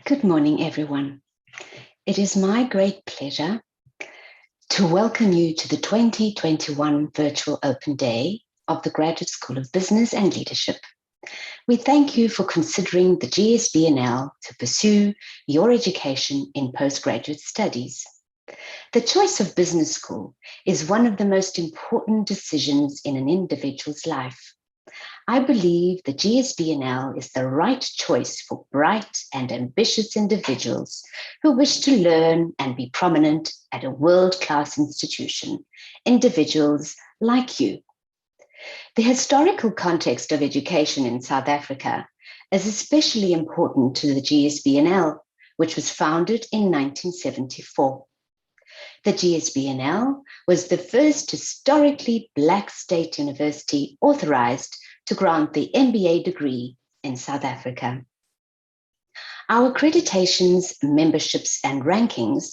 Good morning, everyone. It is my great pleasure to welcome you to the 2021 Virtual Open Day of the Graduate School of Business and Leadership. We thank you for considering the GSB&L to pursue your education in postgraduate studies. The choice of business school is one of the most important decisions in an individual's life. I believe the GSB&L is the right choice for bright and ambitious individuals who wish to learn and be prominent at a world-class institution, individuals like you. The historical context of education in South Africa is especially important to the GSB&L, which was founded in 1974. The GSB&L was the first historically Black state university authorized to grant the MBA degree in South Africa. Our accreditations, memberships, and rankings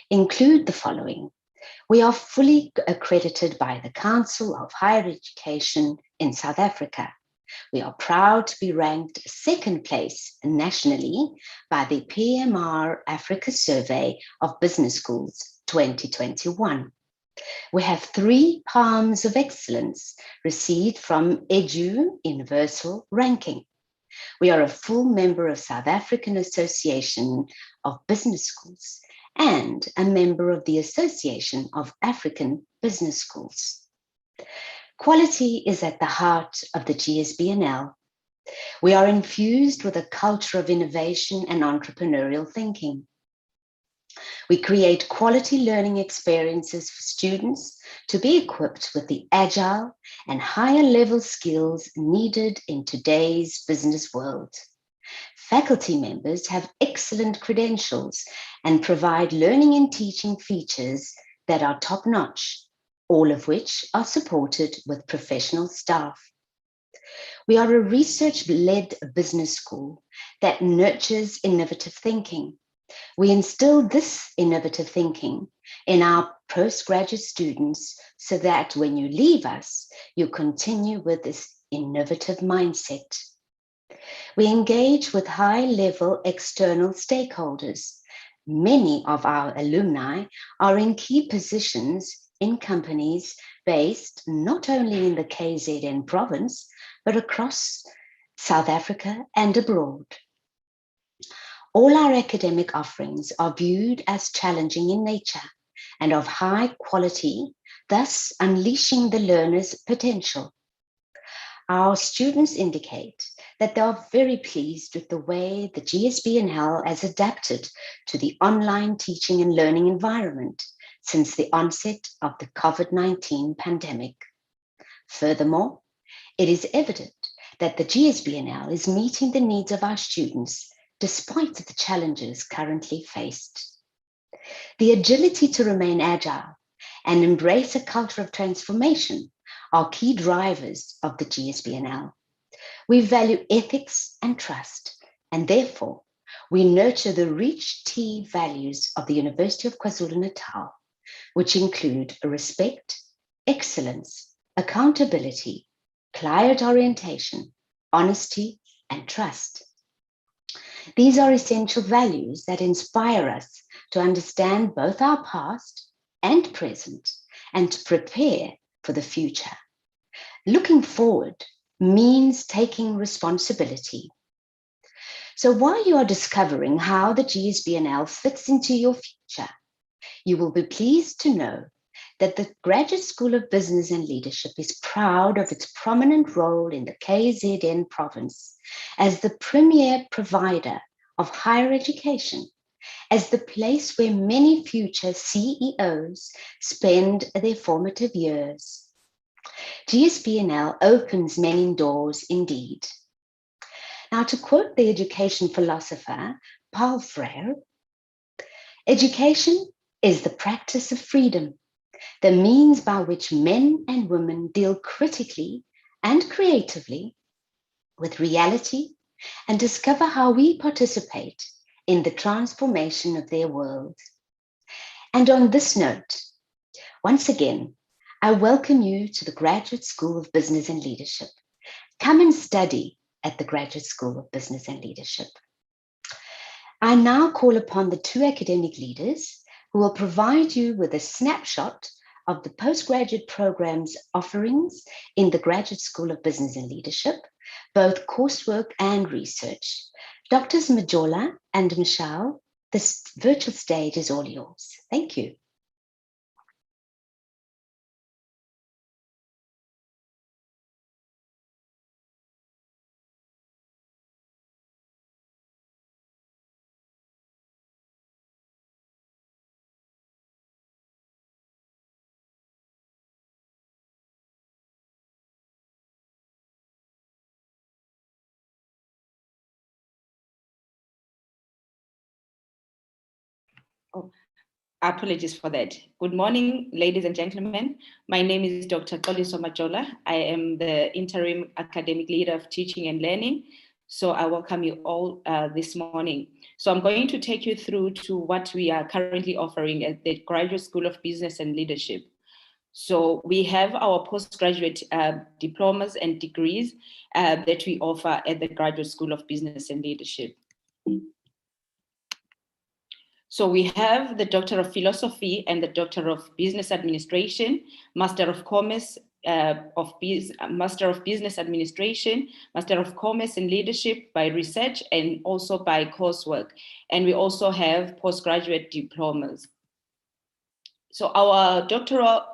include the following. We are fully accredited by the Council of Higher Education in South Africa. We are proud to be ranked second place nationally by the PMR Africa Survey of Business Schools 2021. We have 3 Palms of Excellence received from Edu Universal Ranking. We are a full member of South African Association of Business Schools and a member of the Association of African Business Schools. Quality is at the heart of the GSB&L. We are infused with a culture of innovation and entrepreneurial thinking. We create quality learning experiences for students to be equipped with the agile and higher level skills needed in today's business world. Faculty members have excellent credentials and provide learning and teaching features that are top-notch, all of which are supported with professional staff. We are a research-led business school that nurtures innovative thinking. We instill this innovative thinking in our postgraduate students so that when you leave us, you continue with this innovative mindset. We engage with high-level external stakeholders. Many of our alumni are in key positions in companies based not only in the KZN province, but across South Africa and abroad. All our academic offerings are viewed as challenging in nature and of high quality, thus unleashing the learner's potential. Our students indicate that they are very pleased with the way the GSB&L has adapted to the online teaching and learning environment since the onset of the COVID-19 pandemic. Furthermore, it is evident that the GSB&L is meeting the needs of our students despite the challenges currently faced. The agility to remain agile and embrace a culture of transformation are key drivers of the GSB&L. We value ethics and trust, and therefore we nurture the rich T values of the University of KwaZulu-Natal, which include respect, excellence, accountability, client orientation, honesty, and trust. These are essential values that inspire us to understand both our past and present and to prepare for the future. Looking forward means taking responsibility. So while you are discovering how the GSB&L fits into your future, you will be pleased to know that the Graduate School of Business and Leadership is proud of its prominent role in the KZN province as the premier provider of higher education, as the place where many future CEOs spend their formative years. GSB&L opens many doors indeed. Now, to quote the education philosopher Paul Freire, education is the practice of freedom, the means by which men and women deal critically and creatively with reality and discover how we participate in the transformation of their world. And on this note, once again, I welcome you to the Graduate School of Business and Leadership. Come and study at the Graduate School of Business and Leadership. I now call upon the two academic leaders who will provide you with a snapshot of the postgraduate program's offerings in the Graduate School of Business and Leadership, both coursework and research. Drs. Majola and Michelle, this virtual stage is all yours. Thank you. Oh, apologies for that. Good morning, ladies and gentlemen. My name is Dr. Xoliso Majola. I am the interim academic leader of teaching and learning. So I welcome you all this morning. So I'm going to take you through to what we are currently offering at the Graduate School of Business and Leadership. So we have our postgraduate diplomas and degrees that we offer at the Graduate School of Business and Leadership. So we have the Doctor of Philosophy and the Doctor of Business Administration, Master of Commerce, Master of Business Administration, Master of Commerce and Leadership by research and also by coursework. And we also have postgraduate diplomas. So our doctoral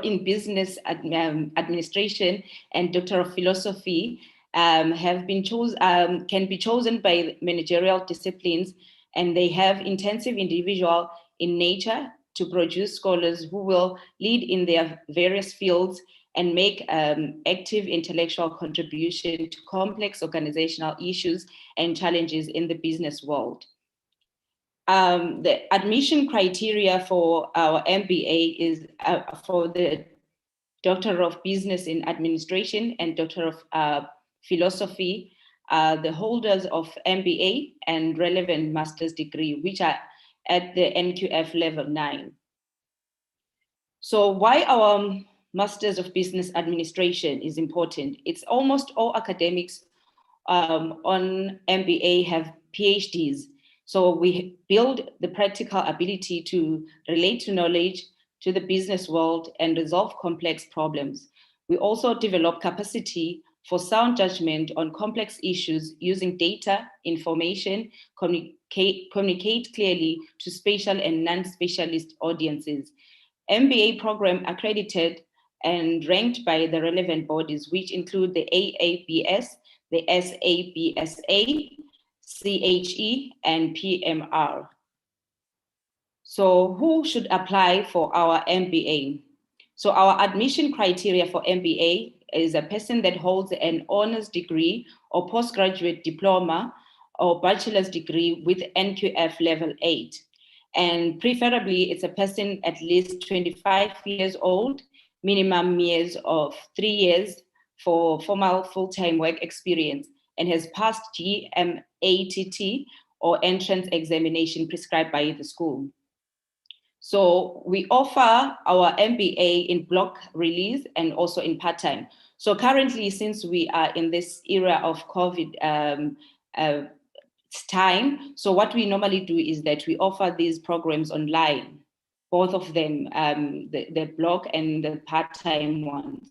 in Business Administration and Doctor of Philosophy have been can be chosen by managerial disciplines, and they have intensive individual in nature to produce scholars who will lead in their various fields and make active intellectual contribution to complex organizational issues and challenges in the business world. The admission criteria for our MBA is for the Doctor of Business in Administration and Doctor of Philosophy, the holders of MBA and relevant master's degree, which are at the NQF level 9. So why our Masters of Business Administration is important? It's almost all academics on MBA have PhDs. So we build the practical ability to relate to knowledge, to the business world, and resolve complex problems. We also develop capacity for sound judgment on complex issues using data, information, communicate clearly to special and non-specialist audiences. MBA program accredited and ranked by the relevant bodies, which include the AABS, the SABSA, CHE, and PMR. So who should apply for our MBA? So our admission criteria for MBA is a person that holds an honors degree or postgraduate diploma or bachelor's degree with NQF level 8. And preferably it's a person at least 25 years old, minimum years of 3 years for formal full-time work experience, and has passed GMATT or entrance examination prescribed by the school. So we offer our MBA in block release and also in part-time. So currently, since we are in this era of COVID time, so what we normally do is that we offer these programs online, both of them, the block and the part-time ones.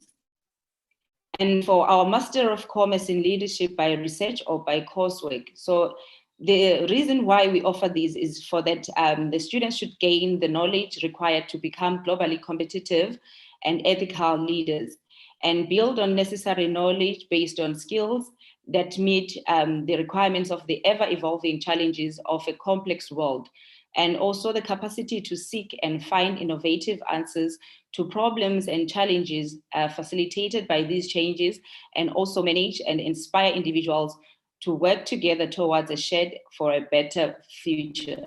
And for our Master of Commerce in Leadership by research or by coursework. So the reason why we offer these is for that the students should gain the knowledge required to become globally competitive and ethical leaders, and build on necessary knowledge based on skills that meet the requirements of the ever-evolving challenges of a complex world, and also the capacity to seek and find innovative answers to problems and challenges facilitated by these changes, and also manage and inspire individuals to work together towards a shared for a better future.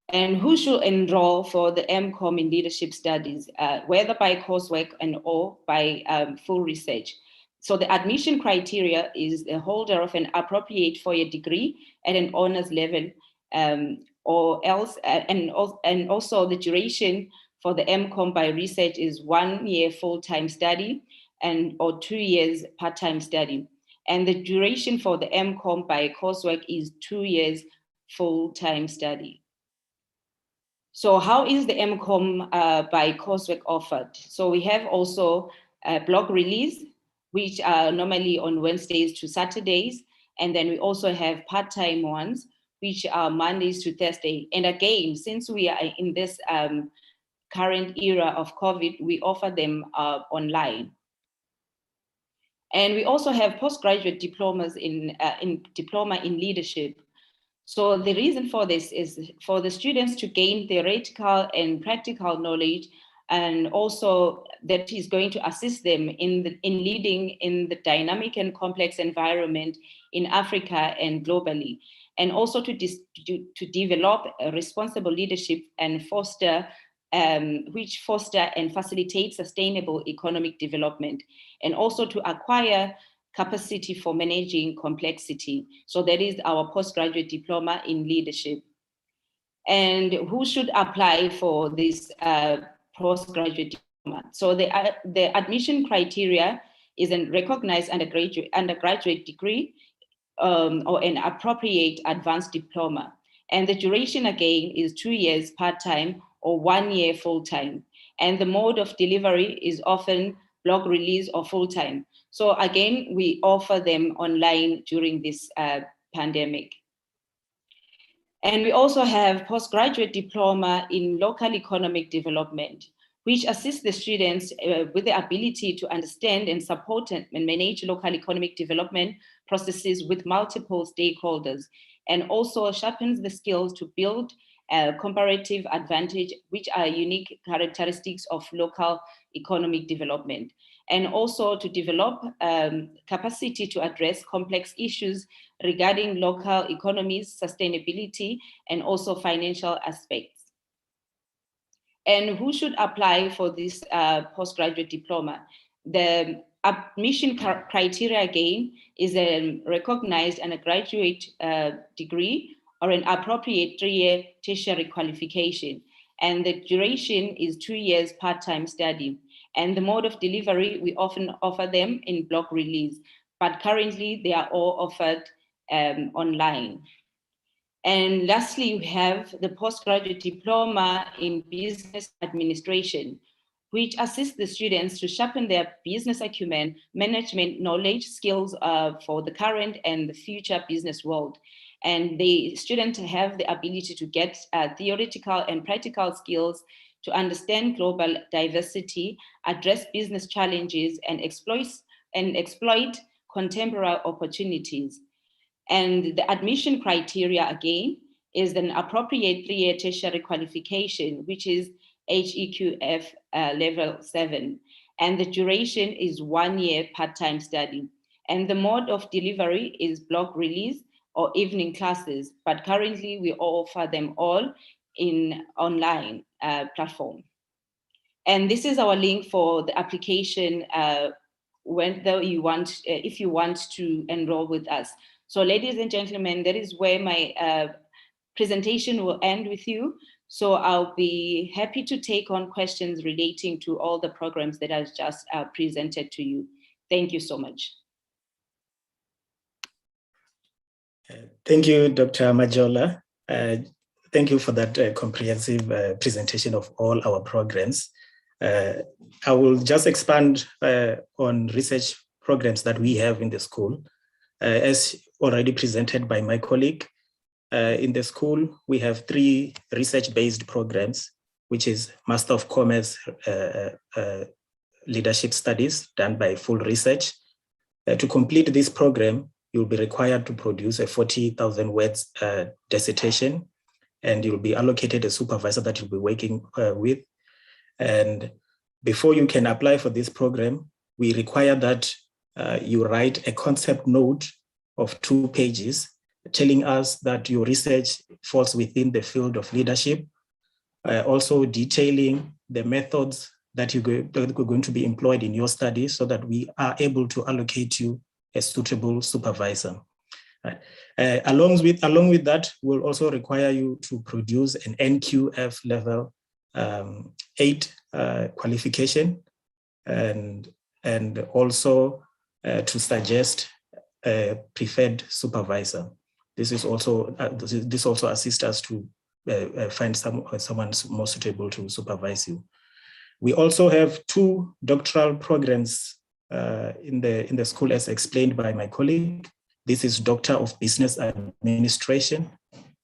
And who should enroll for the MCOM in leadership studies, whether by coursework and or by full research? So the admission criteria is the holder of an appropriate four-year degree at an honors level, or else, and also the duration for the MCOM by research is 1 year full-time study or 2 years part-time study. And the duration for the MCOM by coursework is 2 years full-time study. So how is the MCOM by coursework offered? So we have also a block release, which are normally on Wednesdays to Saturdays. And then we also have part-time ones, which are Mondays to Thursday. And again, since we are in this current era of COVID, we offer them online. And we also have postgraduate diplomas in diploma in leadership. So the reason for this is for the students to gain theoretical and practical knowledge, and also that is going to assist them in leading in the dynamic and complex environment in Africa and globally, and also to develop a responsible leadership and foster and facilitate sustainable economic development, and also to acquire capacity for managing complexity. So that is our postgraduate diploma in leadership. And who should apply for this postgraduate diploma? So the admission criteria is a recognized undergraduate degree or an appropriate advanced diploma. And the duration again is 2 years part-time or 1 year full-time. And the mode of delivery is often block release or full-time. So again, we offer them online during this pandemic. And we also have postgraduate diploma in local economic development, which assists the students with the ability to understand and support and manage local economic development processes with multiple stakeholders, and also sharpens the skills to build comparative advantage, which are unique characteristics of local economic development, and also to develop capacity to address complex issues regarding local economies, sustainability, and also financial aspects. And who should apply for this postgraduate diploma? The admission criteria again is a recognized undergraduate degree or an appropriate 3-year tertiary qualification. And the duration is 2 years part-time study. And the mode of delivery, we often offer them in block release, but currently they are all offered online. And lastly, we have the postgraduate diploma in business administration, which assists the students to sharpen their business acumen, management knowledge, skills for the current and the future business world. And the students have the ability to get theoretical and practical skills to understand global diversity, address business challenges, and exploit contemporary opportunities. And the admission criteria, again, is an appropriate 3-year tertiary qualification, which is HEQF level 7. And the duration is 1 year part-time study. And the mode of delivery is block release or evening classes, but currently we offer them all in online platform. And this is our link for the application if you want to enroll with us. So ladies and gentlemen, that is where my presentation will end with you. So I'll be happy to take on questions relating to all the programs that I've just presented to you. Thank you so much. Thank you, Dr. Majola. Thank you for that comprehensive presentation of all our programs. I will just expand on research programs that we have in the school. As already presented by my colleague, in the school, we have 3 research-based programs, which is Master of Commerce Leadership Studies done by Full Research. To complete this program, you'll be required to produce a 40,000 words dissertation, and you'll be allocated a supervisor that you'll be working with. And before you can apply for this program, we require that you write a concept note of 2 pages telling us that your research falls within the field of leadership, also detailing the methods that you're going to be employed in your study so that we are able to allocate you a suitable supervisor. Right. Along with that, we'll also require you to produce an NQF level 8 qualification, and also to suggest preferred supervisor. This is also this also assists us to find someone more suitable to supervise you. We also have 2 doctoral programs in the school, as explained by my colleague. This is Doctor of Business Administration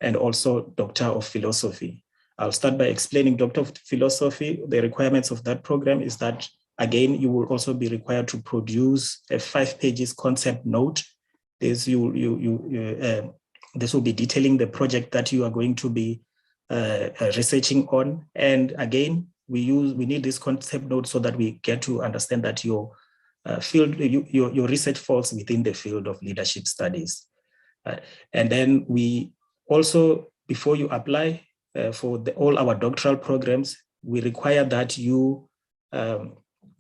and also Doctor of Philosophy. I'll start by explaining Doctor of Philosophy. The requirements of that program is that, again, you will also be required to produce a 5 pages concept note. This will be detailing the project that you are going to be researching on. And again, we need this concept note so that we get to understand that your field, your research falls within the field of leadership studies. And then we also, before you apply for all our doctoral programs, we require that you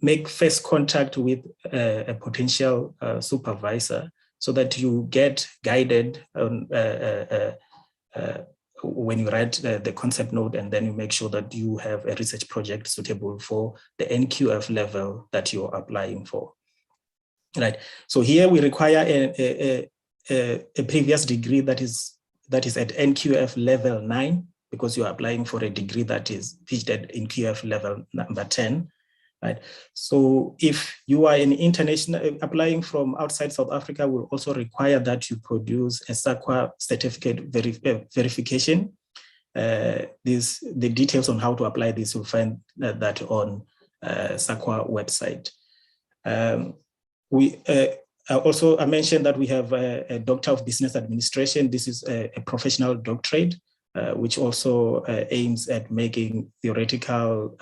make first contact with a potential supervisor so that you get guided on when you write the concept note, and then you make sure that you have a research project suitable for the NQF level that you're applying for. Right. So here we require a previous degree that is at NQF level 9, because you're applying for a degree that is pitched at NQF level number 10. Right. So if you are an international applying from outside South Africa, we'll also require that you produce a SAQA certificate verification. The details on how to apply this, you'll find that on SAQA website. I mentioned that we have a Doctor of Business Administration. This is a professional doctorate, which also aims at making theoretical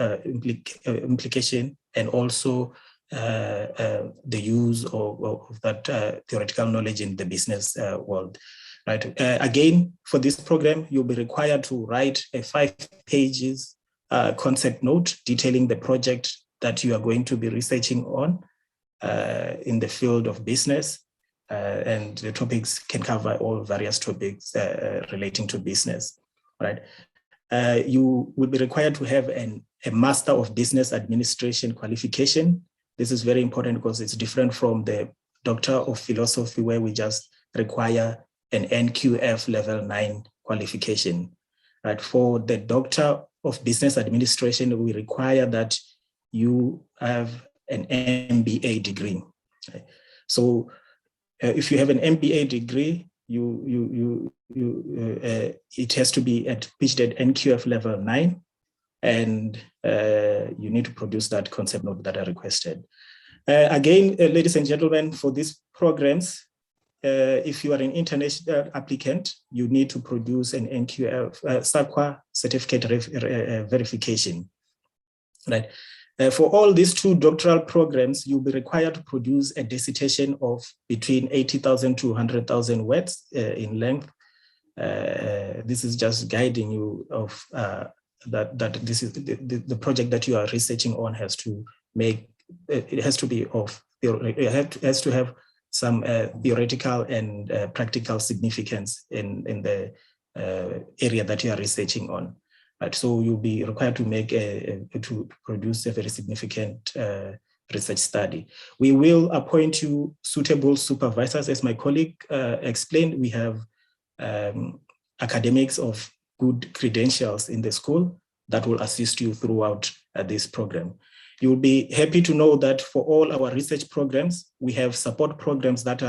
implication and also the use of that theoretical knowledge in the business world. Right. Again, for this program, you'll be required to write a 5 pages concept note detailing the project that you are going to be researching on in the field of business. And the topics can cover all various topics relating to business. Right. You will be required to have a Master of Business Administration qualification. This is very important because it's different from the Doctor of Philosophy, where we just require an NQF level 9 qualification. Right. For the Doctor of Business Administration, we require that you have an MBA degree. Right. So if you have an MBA degree, it has to be pitched at NQF level 9, and you need to produce that concept note that I requested. Again, ladies and gentlemen, for these programs, if you are an international applicant, you need to produce an NQF SAQA certificate verification. Right. For all these 2 doctoral programs, you'll be required to produce a dissertation of between 80,000 to 100,000 words in length. This is just guiding you of that this is the project that you are researching on has to make, it has to be of, it has to have some theoretical and practical significance in the area that you are researching on. Right. So you'll be required to make to produce a very significant research study. We will appoint you suitable supervisors. As my colleague explained, we have academics of good credentials in the school that will assist you throughout this program. You'll be happy to know that for all our research programs, we have support programs that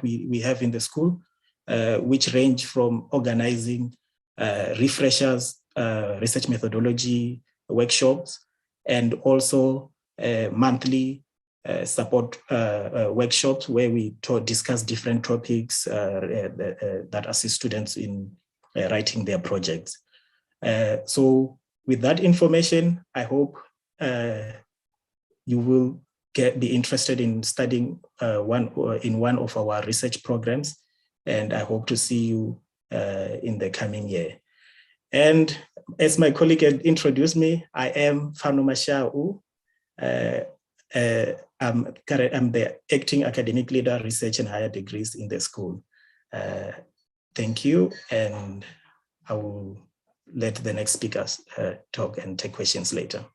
we have in the school, which range from organizing refreshers, research methodology workshops, and also monthly support workshops where we discuss different topics that assist students in writing their projects. So with that information, I hope you will be interested in studying in one of our research programs, and I hope to see you in the coming year. And as my colleague had introduced me, I am Fano Mashau. I'm the acting academic leader, research and higher degrees in the school. Thank you, and I will let the next speakers talk and take questions later.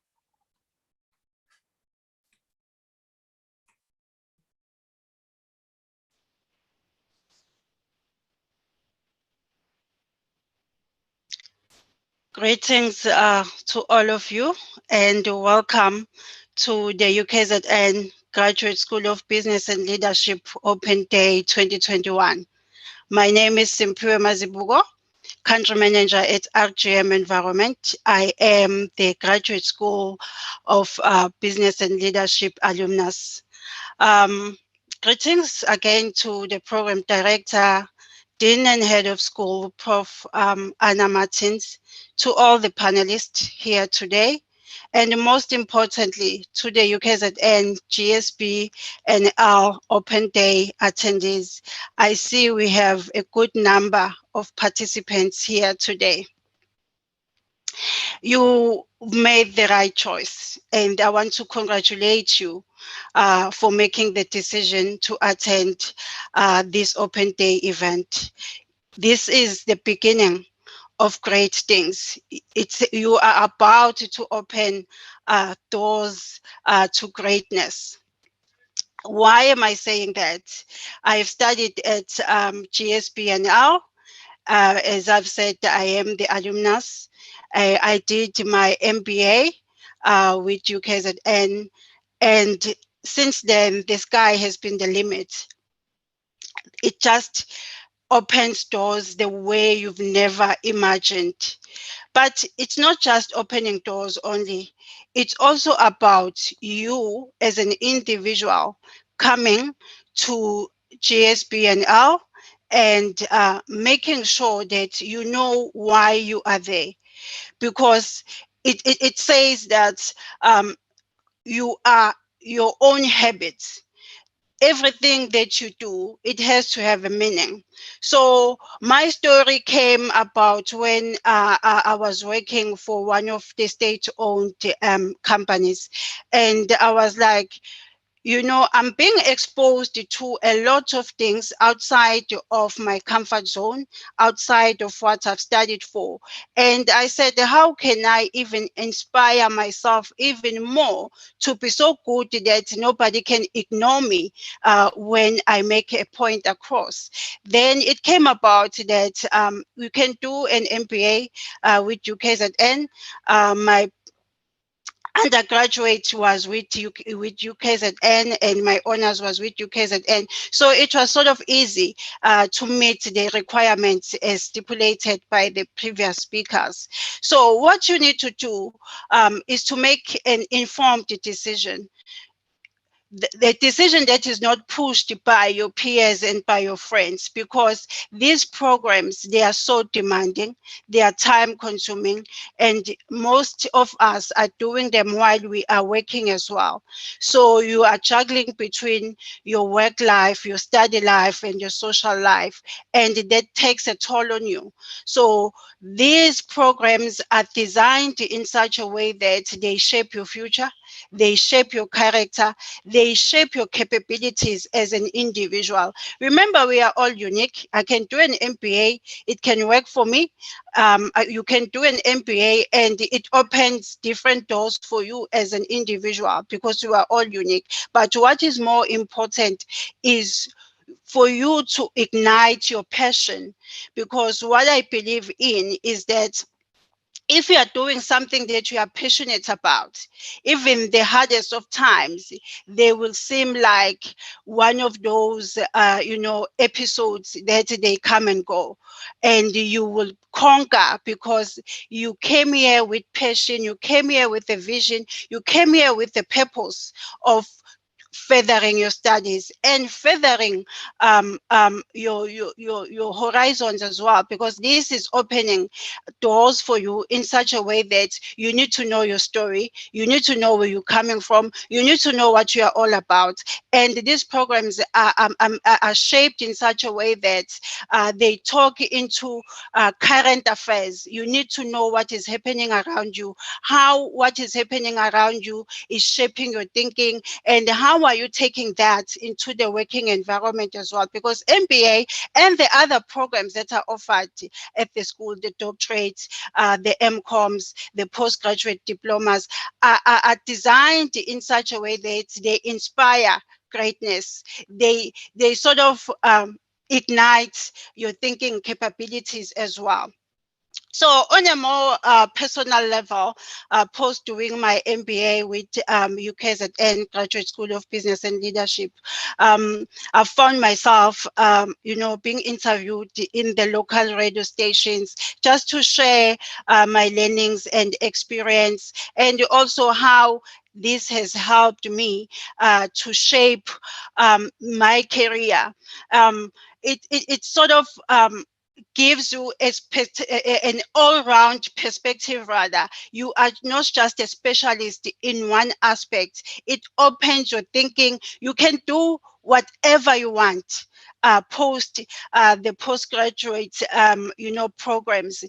Greetings to all of you, and welcome to the UKZN Graduate School of Business and Leadership Open Day 2021. My name is Simpiwe Mazibuko, Country Manager at RGM Environment. I am the Graduate School of Business and Leadership alumnus. Greetings again to the Program Director, Dean and Head of School, Prof. Anna Martins, to all the panelists here today, and most importantly, to the UKZN GSB&L Open Day attendees. I see we have a good number of participants here today. You made the right choice, and I want to congratulate you for making the decision to attend this Open Day event. This is the beginning of great things. You are about to open doors to greatness. Why am I saying that? I've studied at GSB&L. As I've said, I am the alumnus. I did my MBA with UKZN, and since then, the sky has been the limit. It just opens doors the way you've never imagined. But it's not just opening doors only. It's also about you as an individual coming to GSB&L and making sure that you know why you are there. Because it says that you are your own habits. Everything that you do, it has to have a meaning. So my story came about when I was working for one of the state-owned companies, and I was like, you know, I'm being exposed to a lot of things outside of my comfort zone, outside of what I've studied for. And I said, how can I even inspire myself even more to be so good that nobody can ignore me when I make a point across? Then it came about that we can do an MBA with UKZN. My undergraduate was with UKZN, and my honors was with UKZN. So it was sort of easy to meet the requirements as stipulated by the previous speakers. So what you need to do is to make an informed decision. The decision that is not pushed by your peers and by your friends, because these programs, they are so demanding, they are time consuming, and most of us are doing them while we are working as well. So you are juggling between your work life, your study life, and your social life, and that takes a toll on you. So these programs are designed in such a way that they shape your future, they shape your character, they shape your capabilities as an individual. Remember, we are all unique. I can do an MBA, it can work for me. You can do an MBA and it opens different doors for you as an individual because you are all unique. But what is more important is for you to ignite your passion, because what I believe in is that if you are doing something that you are passionate about, even the hardest of times, they will seem like one of those, episodes that they come and go, and you will conquer because you came here with passion, you came here with a vision, you came here with the purpose of furthering your studies and furthering your horizons as well, because this is opening doors for you in such a way that you need to know your story, you need to know where you're coming from, you need to know what you are all about. And these programs are shaped in such a way that they talk into current affairs. You need to know what is happening around you, how what is happening around you is shaping your thinking, and how are you taking that into the working environment as well. Because MBA and the other programs that are offered at the school, the doctorates, the MCOMs, the postgraduate diplomas, are designed in such a way that they inspire greatness. They sort of ignite your thinking capabilities as well. So on a more personal level, post doing my MBA with UKZN Graduate School of Business and Leadership, I found myself, being interviewed in the local radio stations just to share my learnings and experience, and also how this has helped me to shape my career. It sort of gives you an all-round perspective. Rather, you are not just a specialist in one aspect. It opens your thinking. You can do whatever you want post the postgraduate programs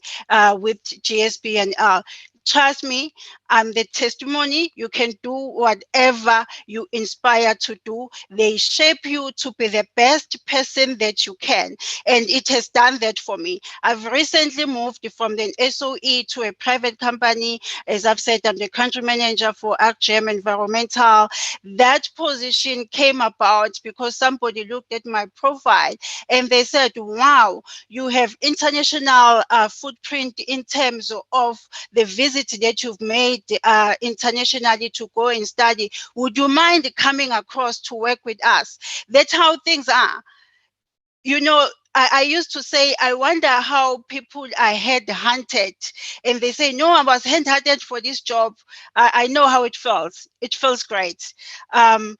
with GSB&L. Trust me, I'm the testimony. You can do whatever you inspire to do. They shape you to be the best person that you can. And it has done that for me. I've recently moved from the SOE to a private company. As I've said, I'm the country manager for AgGM Environmental. That position came about because somebody looked at my profile and they said, wow, you have international footprint in terms of the visit that you've made internationally to go and study. Would you mind coming across to work with us? That's how things are. I used to say, I wonder how people are head-hunted. And they say, no, I was head-hunted for this job. I know how it feels. It feels great. I'm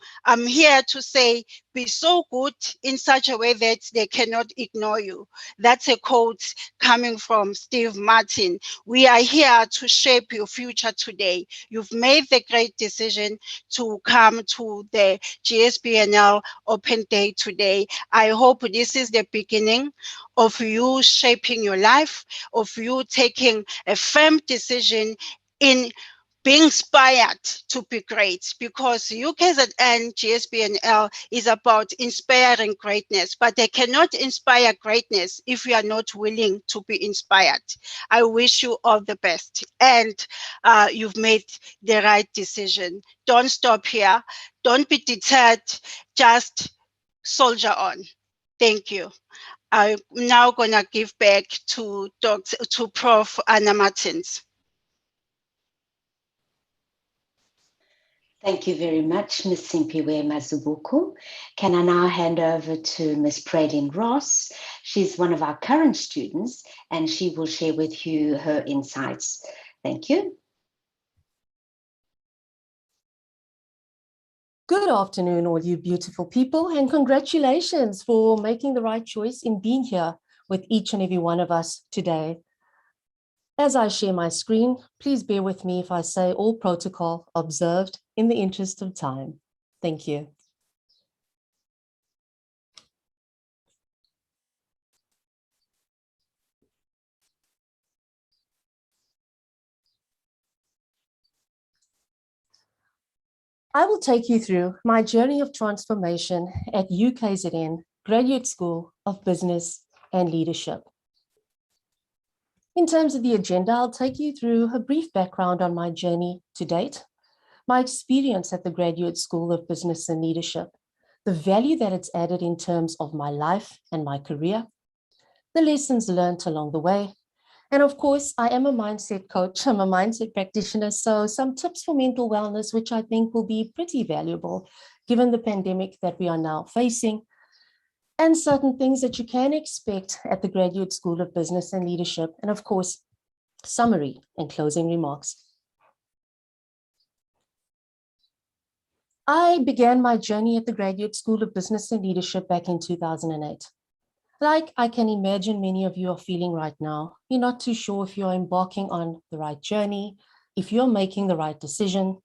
here to say, be so good in such a way that they cannot ignore you. That's a quote coming from Steve Martin. We are here to shape your future today. You've made the great decision to come to the GSB&L Open Day today. I hope this is the beginning of you shaping your life, of you taking a firm decision in being inspired to be great, because UKZN GSB&L is about inspiring greatness, but they cannot inspire greatness if you are not willing to be inspired. I wish you all the best, and you've made the right decision. Don't stop here. Don't be deterred. Just soldier on. Thank you. I'm now going to give back to Prof. Anna Martins. Thank you very much, Ms. Simpiwe Mazubuku. Can I now hand over to Ms. Praline Ross? She's one of our current students, and she will share with you her insights. Thank you. Good afternoon, all you beautiful people, and congratulations for making the right choice in being here with each and every one of us today. As I share my screen, please bear with me if I say all protocol observed in the interest of time. Thank you. I will take you through my journey of transformation at UKZN Graduate School of Business and Leadership. In terms of the agenda, I'll take you through a brief background on my journey to date, my experience at the Graduate School of Business and Leadership, the value that it's added in terms of my life and my career, the lessons learned along the way, and of course, I am a mindset coach, I'm a mindset practitioner, so some tips for mental wellness, which I think will be pretty valuable given the pandemic that we are now facing, and certain things that you can expect at the Graduate School of Business and Leadership, and of course, summary and closing remarks. I began my journey at the Graduate School of Business and Leadership back in 2008. Like I can imagine many of you are feeling right now, you're not too sure if you're embarking on the right journey, if you're making the right decision.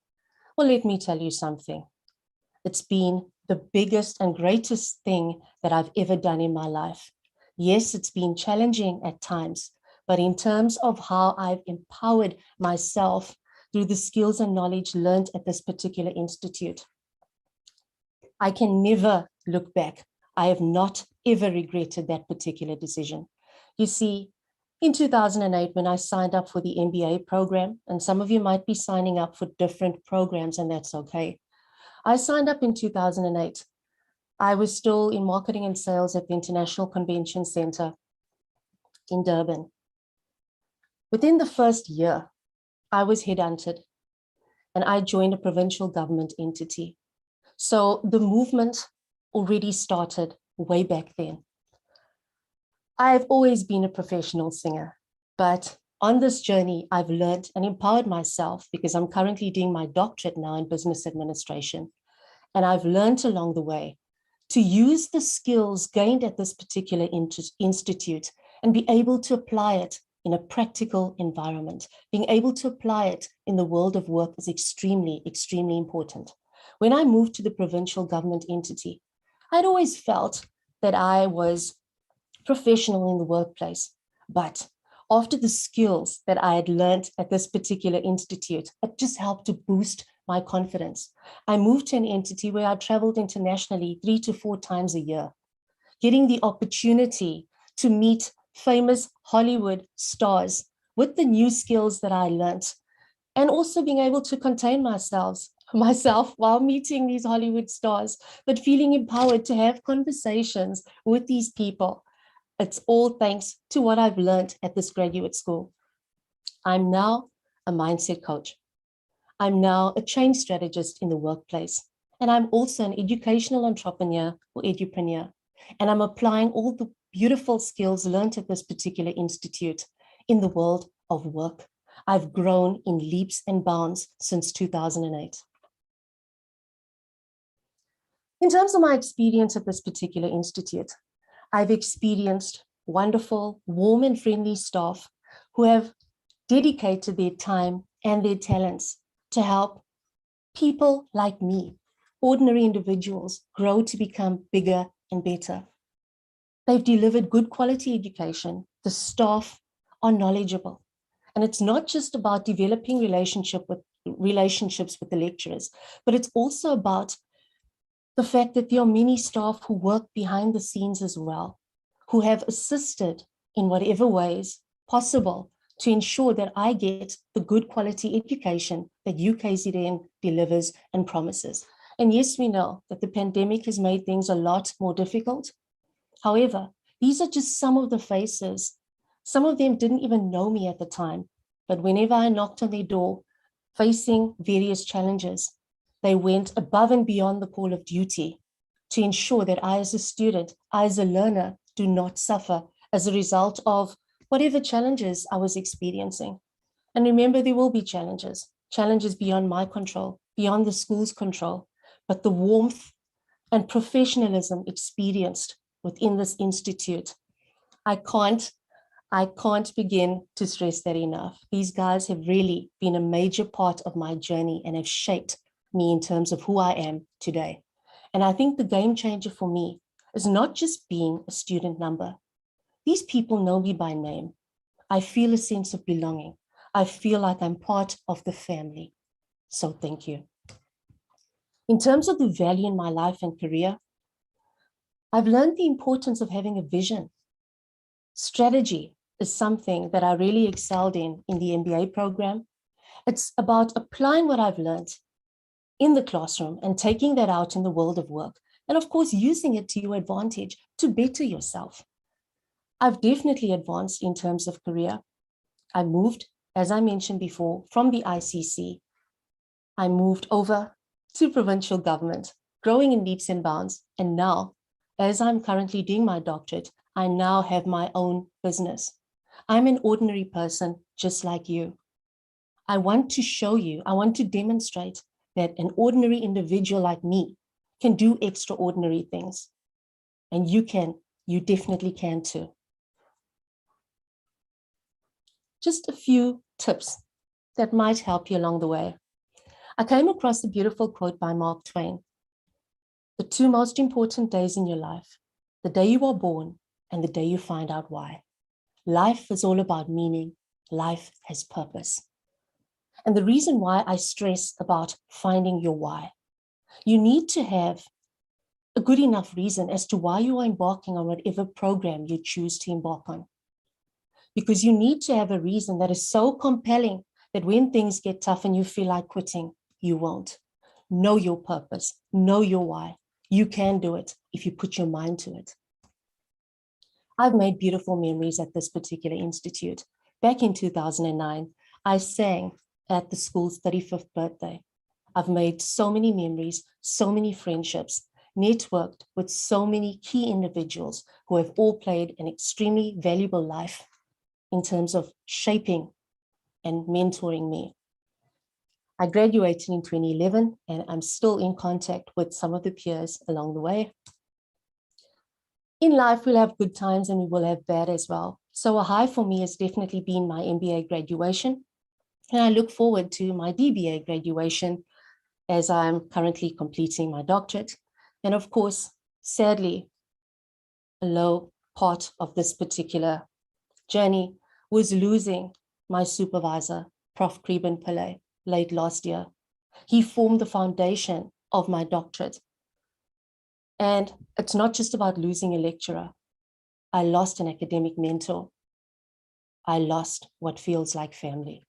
Well, let me tell you something. It's been the biggest and greatest thing that I've ever done in my life. Yes, it's been challenging at times, but in terms of how I've empowered myself through the skills and knowledge learned at this particular institute, I can never look back. I have not ever regretted that particular decision. You see, in 2008, when I signed up for the MBA program, and some of you might be signing up for different programs, and that's okay. I signed up in 2008. I was still in marketing and sales at the International Convention Center in Durban. Within the first year, I was headhunted and I joined a provincial government entity. So the movement already started way back then. I've always been a professional singer, but on this journey, I've learned and empowered myself because I'm currently doing my doctorate now in business administration. And I've learned along the way to use the skills gained at this particular institute and be able to apply it in a practical environment. Being able to apply it in the world of work is extremely, extremely important. When I moved to the provincial government entity, I'd always felt that I was professional in the workplace, but after the skills that I had learned at this particular institute, it just helped to boost my confidence. I moved to an entity where I traveled internationally 3 to 4 times a year, getting the opportunity to meet famous Hollywood stars with the new skills that I learned, and also being able to contain myself while meeting these Hollywood stars, but feeling empowered to have conversations with these people. It's all thanks to what I've learned at this graduate school. I'm now a mindset coach. I'm now a change strategist in the workplace. And I'm also an educational entrepreneur or edupreneur. And I'm applying all the beautiful skills learned at this particular institute in the world of work. I've grown in leaps and bounds since 2008. In terms of my experience at this particular institute, I've experienced wonderful, warm and friendly staff who have dedicated their time and their talents to help people like me, ordinary individuals, grow to become bigger and better. They've delivered good quality education. The staff are knowledgeable. And it's not just about developing relationships with the lecturers, but it's also about the fact that there are many staff who work behind the scenes as well, who have assisted in whatever ways possible to ensure that I get the good quality education that UKZN delivers and promises. And yes, we know that the pandemic has made things a lot more difficult. However, these are just some of the faces. Some of them didn't even know me at the time, but whenever I knocked on their door, facing various challenges, they went above and beyond the call of duty to ensure that I as a student, I as a learner, do not suffer as a result of whatever challenges I was experiencing. And remember, there will be challenges beyond my control, beyond the school's control, but the warmth and professionalism experienced within this institute, I can't begin to stress that enough. These guys have really been a major part of my journey and have shaped me in terms of who I am today. And I think the game changer for me is not just being a student number. These people know me by name. I feel a sense of belonging. I feel like I'm part of the family. So thank you. In terms of the value in my life and career, I've learned the importance of having a vision. Strategy is something that I really excelled in the MBA program. It's about applying what I've learned in the classroom and taking that out in the world of work. And of course, using it to your advantage to better yourself. I've definitely advanced in terms of career. I moved, as I mentioned before, from the ICC. I moved over to provincial government, growing in leaps and bounds. And now, as I'm currently doing my doctorate, I now have my own business. I'm an ordinary person just like you. I want to show you, I want to demonstrate that an ordinary individual like me can do extraordinary things. And you definitely can too. Just a few tips that might help you along the way. I came across a beautiful quote by Mark Twain. The 2 most important days in your life, the day you are born and the day you find out why. Life is all about meaning. Life has purpose. And the reason why I stress about finding your why, you need to have a good enough reason as to why you are embarking on whatever program you choose to embark on. Because you need to have a reason that is so compelling that when things get tough and you feel like quitting, you won't. Know your purpose, know your why. You can do it if you put your mind to it. I've made beautiful memories at this particular institute. back in 2009, I sang at the school's 35th birthday. I've made so many memories, so many friendships, networked with so many key individuals who have all played an extremely valuable life in terms of shaping and mentoring me. I graduated in 2011 and I'm still in contact with some of the peers along the way. In life, we'll have good times and we will have bad as well. So a high for me has definitely been my MBA graduation. And I look forward to my DBA graduation as I'm currently completing my doctorate. And of course, sadly, a low part of this particular journey was losing my supervisor, Prof. Kreben Pillay, late last year. He formed the foundation of my doctorate. And it's not just about losing a lecturer. I lost an academic mentor. I lost what feels like family.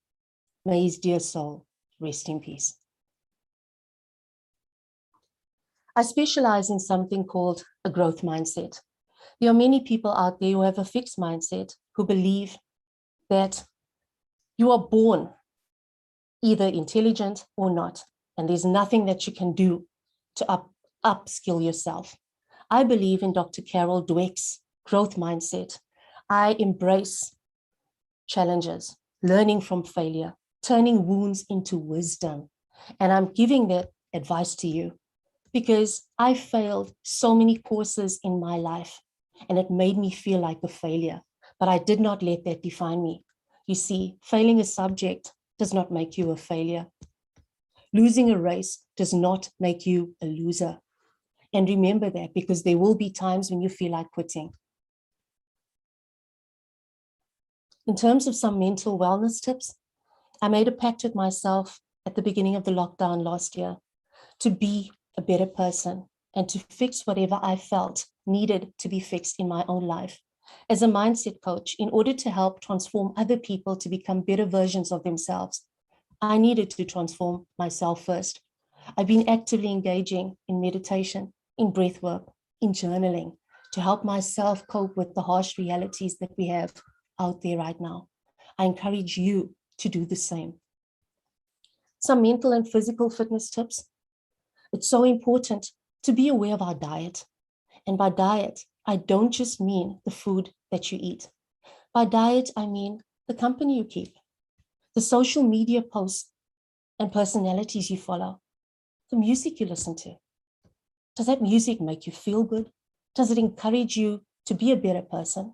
May his dear soul rest in peace. I specialize in something called a growth mindset. There are many people out there who have a fixed mindset, who believe that you are born either intelligent or not, and there's nothing that you can do to upskill yourself. I believe in Dr. Carol Dweck's growth mindset. I embrace challenges, learning from failure, turning wounds into wisdom. And I'm giving that advice to you because I failed so many courses in my life and it made me feel like a failure, but I did not let that define me. You see, failing a subject does not make you a failure. Losing a race does not make you a loser. And remember that, because there will be times when you feel like quitting. In terms of some mental wellness tips, I made a pact with myself at the beginning of the lockdown last year to be a better person and to fix whatever I felt needed to be fixed in my own life. As a mindset coach, in order to help transform other people to become better versions of themselves, I needed to transform myself first. I've been actively engaging in meditation, in breath work, in journaling to help myself cope with the harsh realities that we have out there right now. I encourage you to do the same. Some mental and physical fitness tips. It's so important to be aware of our diet. And by diet, I don't just mean the food that you eat. By diet, I mean the company you keep, the social media posts and personalities you follow, the music you listen to. Does that music make you feel good? Does it encourage you to be a better person?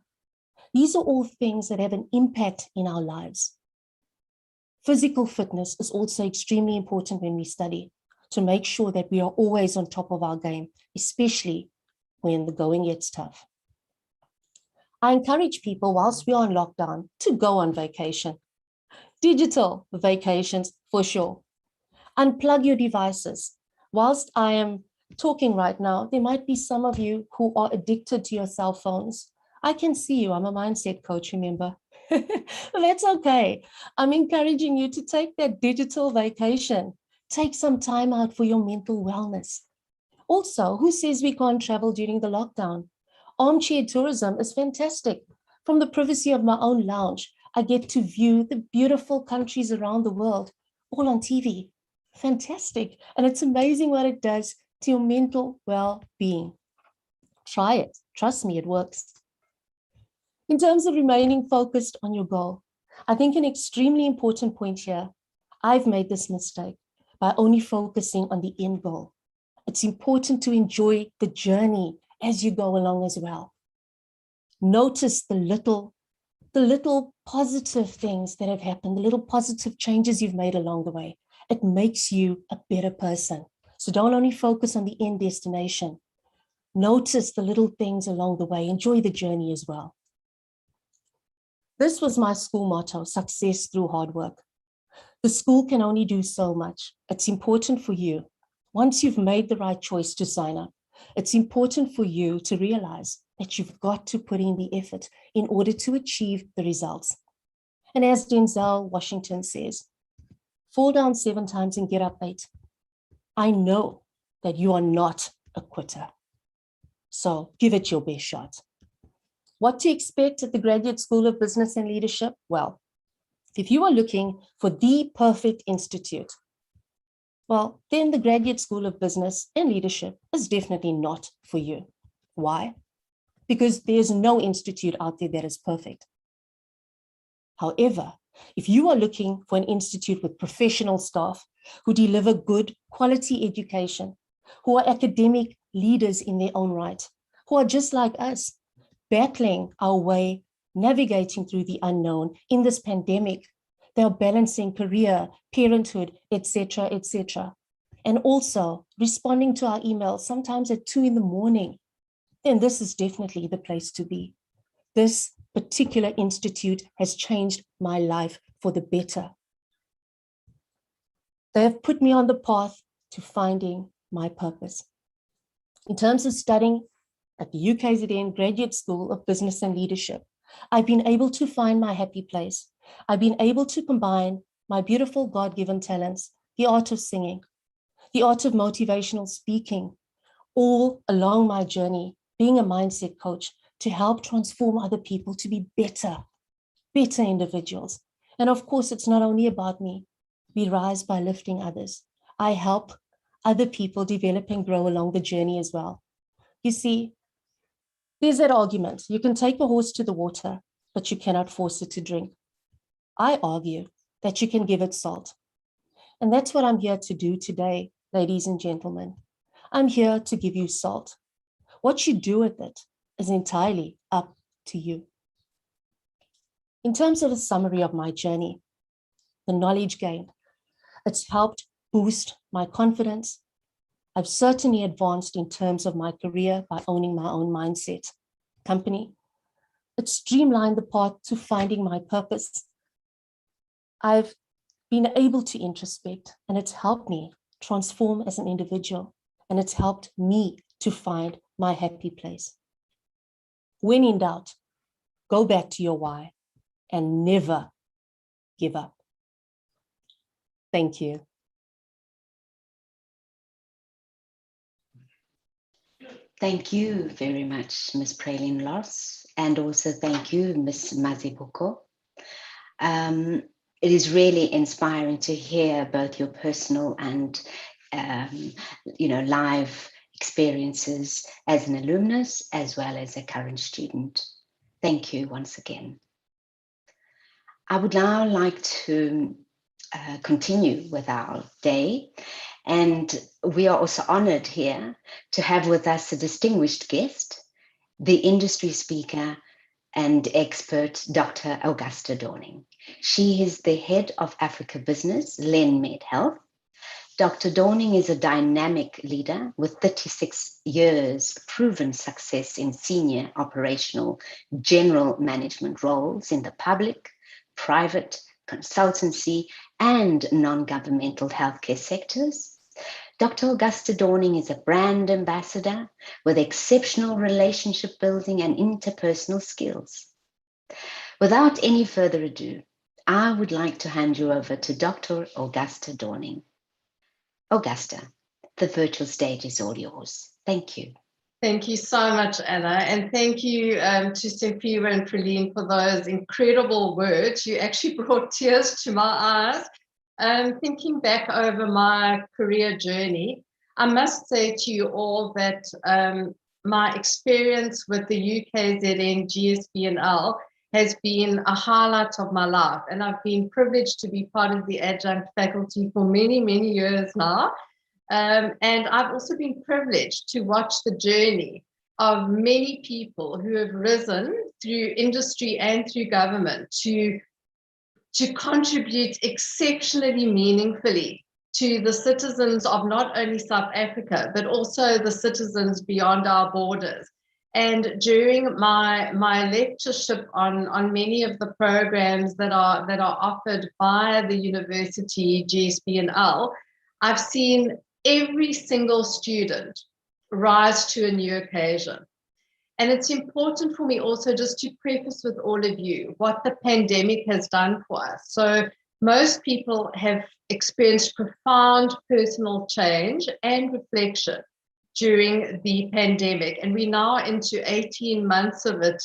These are all things that have an impact in our lives. Physical fitness is also extremely important when we study, to make sure that we are always on top of our game, especially when the going gets tough. I encourage people, whilst we are on lockdown, to go on vacation. Digital vacations for sure. Unplug your devices. Whilst I am talking right now, there might be some of you who are addicted to your cell phones. I can see you. I'm a mindset coach, remember? That's okay. I'm encouraging you to take that digital vacation. Take some time out for your mental wellness. Also, who says we can't travel during the lockdown? Armchair tourism is fantastic. From the privacy of my own lounge, I get to view the beautiful countries around the world, all on TV. Fantastic. And it's amazing what it does to your mental well-being. Try it. Trust me, it works. In terms of remaining focused on your goal, I think an extremely important point here, I've made this mistake by only focusing on the end goal. It's important to enjoy the journey as you go along as well. Notice the little positive things that have happened, the little positive changes you've made along the way. It makes you a better person. So don't only focus on the end destination. Notice the little things along the way. Enjoy the journey as well. This was my school motto, success through hard work. The school can only do so much. It's important for you, once you've made the right choice to sign up, it's important for you to realize that you've got to put in the effort in order to achieve the results. And as Denzel Washington says, fall down 7 times and get up 8. I know that you are not a quitter. So give it your best shot. What to expect at the Graduate School of Business and Leadership? Well, If you are looking for the perfect institute, well, then the Graduate School of Business and Leadership is definitely not for you. Why? Because there's no institute out there that is perfect. However, if you are looking for an institute with professional staff who deliver good quality education, who are academic leaders in their own right, who are just like us, battling our way, navigating through the unknown in this pandemic, they are balancing career, parenthood, etc., etc., and also responding to our emails sometimes at 2 a.m, then this is definitely the place to be. This particular institute has changed my life for the better. They have put me on the path to finding my purpose. In terms of studying at the UKZN Graduate School of Business and Leadership, I've been able to find my happy place. I've been able to combine my beautiful God-given talents, the art of singing, the art of motivational speaking, all along my journey, being a mindset coach to help transform other people to be better individuals. And of course, it's not only about me. We rise by lifting others. I help other people develop and grow along the journey as well. You see, there's that argument. You can take a horse to the water, but you cannot force it to drink. I argue that you can give it salt. And that's what I'm here to do today, ladies and gentlemen. I'm here to give you salt. What you do with it is entirely up to you. In terms of a summary of my journey, the knowledge gained, it's helped boost my confidence. I've certainly advanced in terms of my career by owning my own mindset company. It's streamlined the path to finding my purpose. I've been able to introspect, and it's helped me transform as an individual, and it's helped me to find my happy place. When in doubt, go back to your why and never give up. Thank you. Thank you very much, Ms. Praline Loss, and also thank you, Ms. Mazibuko. It is really inspiring to hear both your personal and live experiences as an alumnus as well as a current student. Thank you once again. I would now like to continue with our day, and we are also honored here to have with us a distinguished guest, the industry speaker and expert, Dr. Augusta Dorning. She is the head of Africa Business, LenMed Health. Dr. Dorning is a dynamic leader with 36 years proven success in senior operational general management roles in the public, private, consultancy, and non-governmental healthcare sectors. Dr. Augusta Dorning is a brand ambassador with exceptional relationship building and interpersonal skills. Without any further ado, I would like to hand you over to Dr. Augusta Dorning. Augusta, the virtual stage is all yours. Thank you. Thank you so much, Anna, and thank you to Sempiwa and Praline for those incredible words. You actually brought tears to my eyes. Thinking back over my career journey, I must say to you all that my experience with the UKZN GSB&L has been a highlight of my life, and I've been privileged to be part of the adjunct faculty for many, many years now. And I've also been privileged to watch the journey of many people who have risen through industry and through government to contribute exceptionally meaningfully to the citizens of not only South Africa, but also the citizens beyond our borders. And during my lectureship on many of the programs that are offered by the university GSB&L, I've seen every single student rise to a new occasion. And it's important for me also just to preface with all of you what the pandemic has done for us. So most people have experienced profound personal change and reflection during the pandemic. And we're now into 18 months of it,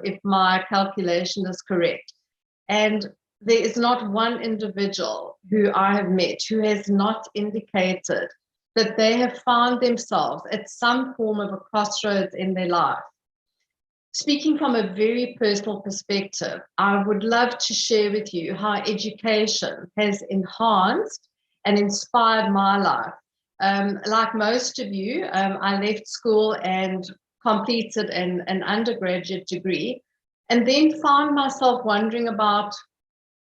if my calculation is correct. And there is not one individual who I have met who has not indicated that they have found themselves at some form of a crossroads in their life. Speaking from a very personal perspective, I would love to share with you how education has enhanced and inspired my life. Like most of you, I left school and completed an undergraduate degree, and then found myself wondering about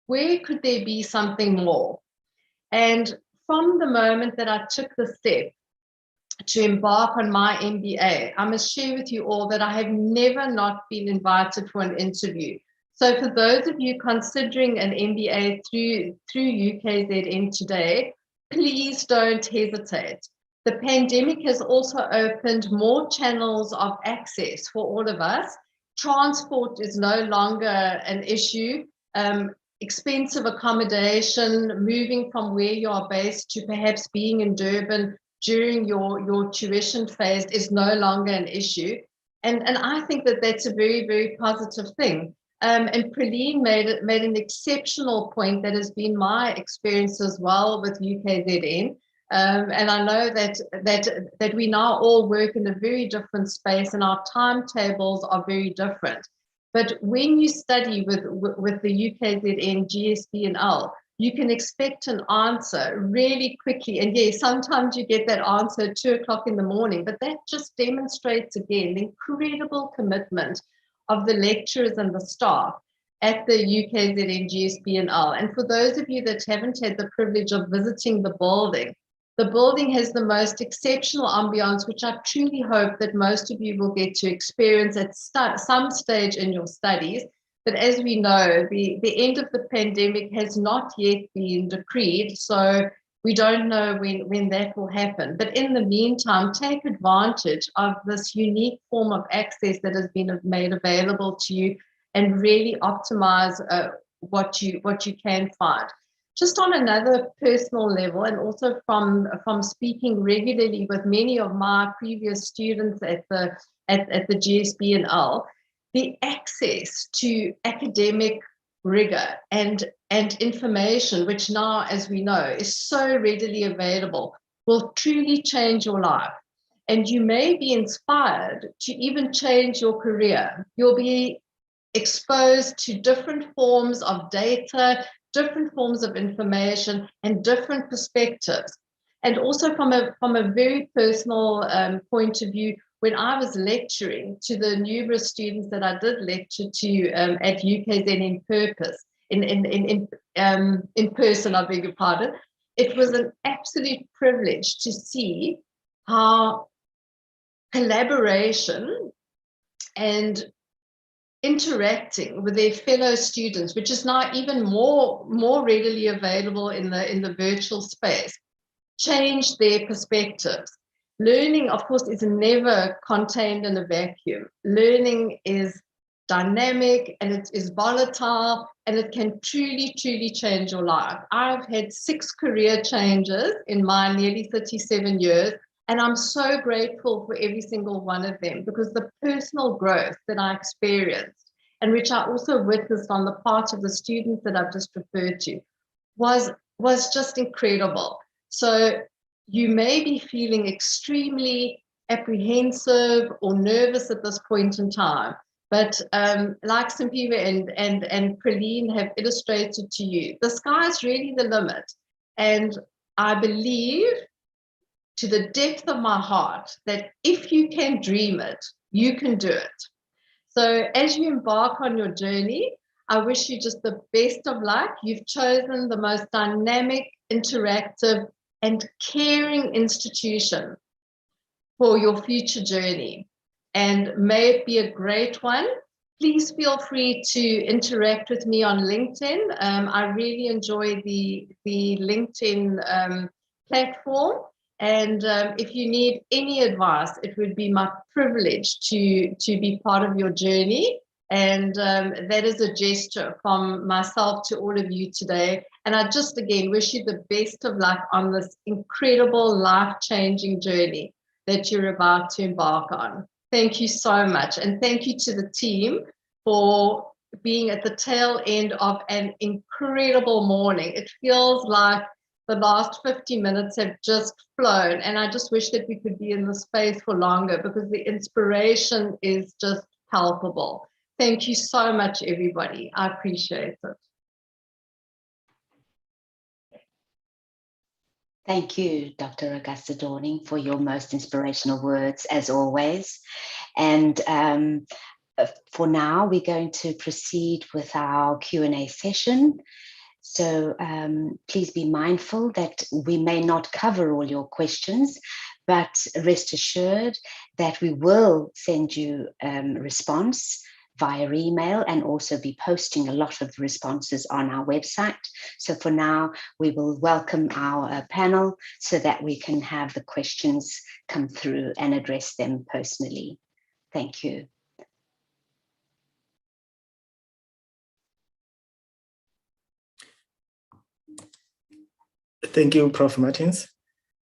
where could there be something more? And from the moment that I took the step to embark on my MBA, I must share with you all that I have never not been invited for an interview. So for those of you considering an MBA through UKZN today, please don't hesitate. The pandemic has also opened more channels of access for all of us. Transport is no longer an issue. Expensive accommodation, moving from where you are based to perhaps being in Durban during your tuition phase is no longer an issue. And I think that that's a very, very positive thing. And Praline made an exceptional point that has been my experience as well with UKZN. And I know that we now all work in a very different space and our timetables are very different. But when you study with the UKZN GSB&L, you can expect an answer really quickly. And yes, sometimes you get that answer at 2 o'clock in the morning, but that just demonstrates again the incredible commitment of the lecturers and the staff at the UKZN GSB&L. And for those of you that haven't had the privilege of visiting the building has the most exceptional ambiance, which I truly hope that most of you will get to experience at some stage in your studies. But as we know, the end of the pandemic has not yet been decreed, so we don't know when that will happen. But in the meantime, take advantage of this unique form of access that has been made available to you and really optimize what you can find. Just on another personal level, and also from speaking regularly with many of my previous students at the GSB&L, the access to academic rigor and information, which now, as we know, is so readily available, will truly change your life. And you may be inspired to even change your career. You'll be exposed to different forms of data, different forms of information, and different perspectives. And also from a very personal point of view, when I was lecturing to the numerous students that I did lecture to at UKZN in person, I beg your pardon, it was an absolute privilege to see how collaboration and interacting with their fellow students, which is now even more readily available in the virtual space, changed their perspectives. Learning, of course, is never contained in a vacuum. Learning is dynamic and it is volatile and it can truly, truly change your life. I've had 6 career changes in my nearly 37 years, and I'm so grateful for every single one of them, because the personal growth that I experienced, and which I also witnessed on the part of the students that I've just referred to, was just incredible. So you may be feeling extremely apprehensive or nervous at this point in time, but like Simpiwe and Praline have illustrated to you, the sky is really the limit. And I believe to the depth of my heart that if you can dream it, you can do it. So as you embark on your journey, I wish you just the best of luck. You've chosen the most dynamic, interactive, and caring institution for your future journey. And may it be a great one. Please feel free to interact with me on LinkedIn. I really enjoy the LinkedIn platform. And if you need any advice, it would be my privilege to be part of your journey. And that is a gesture from myself to all of you today. And I just, again, wish you the best of luck on this incredible life-changing journey that you're about to embark on. Thank you so much. And thank you to the team for being at the tail end of an incredible morning. It feels like the last 50 minutes have just flown, and I just wish that we could be in the space for longer because the inspiration is just palpable. Thank you so much, everybody. I appreciate it. Thank you, Dr. Augusta Dorning, for your most inspirational words, as always. And for now, we're going to proceed with our Q&A session. So please be mindful that we may not cover all your questions, but rest assured that we will send you a response via email and also be posting a lot of responses on our website. So for now, we will welcome our panel so that we can have the questions come through and address them personally. Thank you. Thank you, Prof. Martins.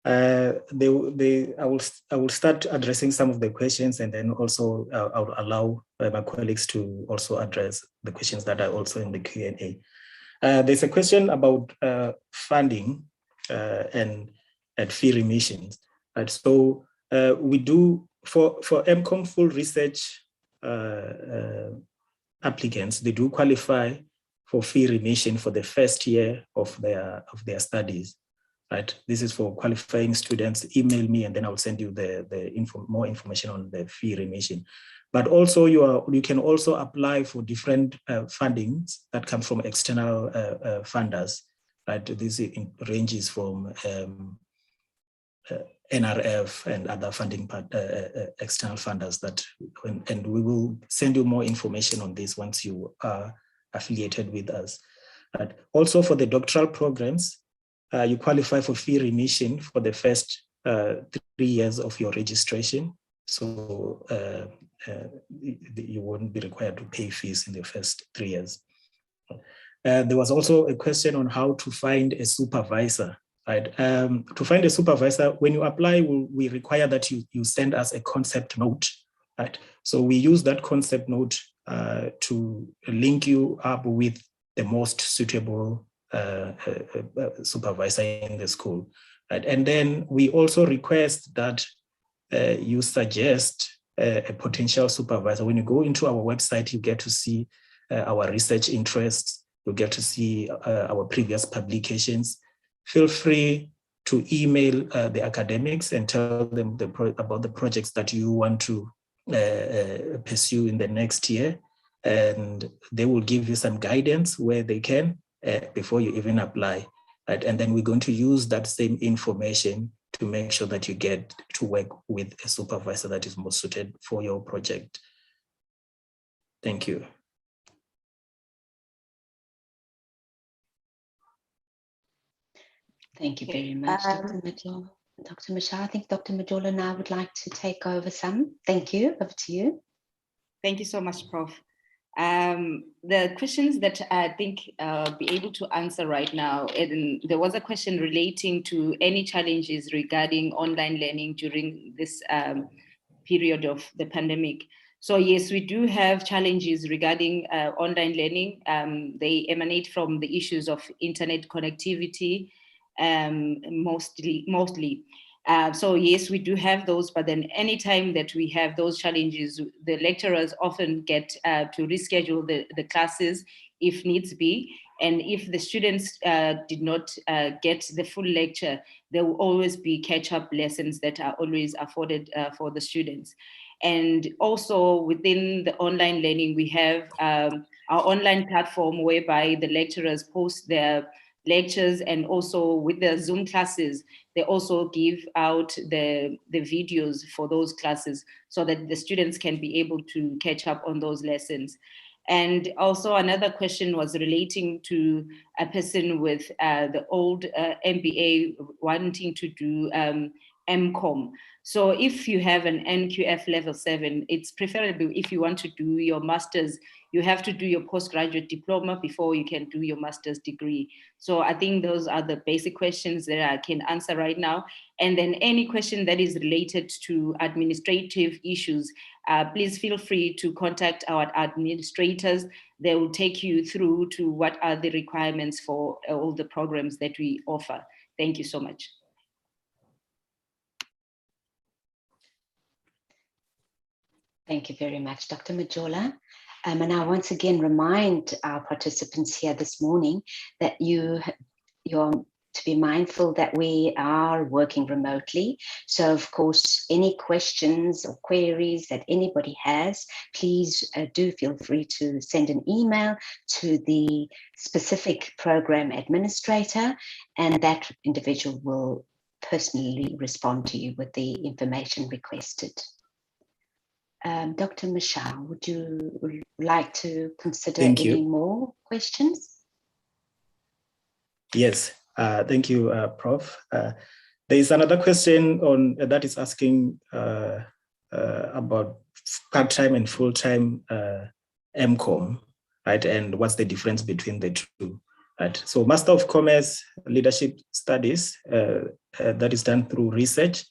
I will start addressing some of the questions, and then also I'll allow my colleagues to also address the questions that are also in the Q&A. There's a question about funding and fee remissions. Right? So we do for MCOM full research applicants, they do qualify for fee remission for the first year of their studies. Right. This is for qualifying students. Email me, and then I'll send you more information on the fee remission. But also, you can also apply for different fundings that come from external funders. Right. This ranges from NRF and other funding external funders and we will send you more information on this once you are affiliated with us. Right. Also, for the doctoral programs, you qualify for fee remission for the first 3 years of your registration. So you won't be required to pay fees in the first 3 years. There was also a question on how to find a supervisor. Right? To find a supervisor, when you apply, we require that you send us a concept note. Right? So we use that concept note to link you up with the most suitable supervisor in the school. Right? And then we also request that you suggest a potential supervisor. When you go into our website, you get to see our research interests, you get to see our previous publications. Feel free to email the academics and tell them about the projects that you want to pursue in the next year. And they will give you some guidance where they can before you even apply. Right? And then we're going to use that same information to make sure that you get to work with a supervisor that is most suited for your project. Thank you. Thank you very much, Dr. Majola. Dr. Mashar, I think Dr. Majola now would like to take over some. Thank you. Over to you. Thank you so much, Prof. The questions that I think I'll be able to answer right now, and there was a question relating to any challenges regarding online learning during this period of the pandemic. So yes, we do have challenges regarding online learning. They emanate from the issues of internet connectivity, mostly. So yes, we do have those, but then anytime that we have those challenges, the lecturers often get to reschedule the classes if needs be. And if the students did not get the full lecture, there will always be catch-up lessons that are always afforded for the students. And also within the online learning, we have our online platform whereby the lecturers post their lectures, and also with the Zoom classes, they also give out the videos for those classes so that the students can be able to catch up on those lessons. And also another question was relating to a person with the old MBA wanting to do MCOM. So if you have an NQF level 7, it's preferable if you want to do your master's, you have to do your postgraduate diploma before you can do your master's degree. So I think those are the basic questions that I can answer right now. And then any question that is related to administrative issues, please feel free to contact our administrators. They will take you through to what are the requirements for all the programs that we offer. Thank you so much. Thank you very much, Dr. Majola. And I once again remind our participants here this morning that you're to be mindful that we are working remotely. So of course, any questions or queries that anybody has, please do feel free to send an email to the specific program administrator, and that individual will personally respond to you with the information requested. Dr. Michelle, would you like to consider any more questions? Yes, thank you, Prof. There is another question on that is asking about part-time and full-time MCOM, right? And what's the difference between the two, right? So Master of Commerce Leadership Studies that is done through research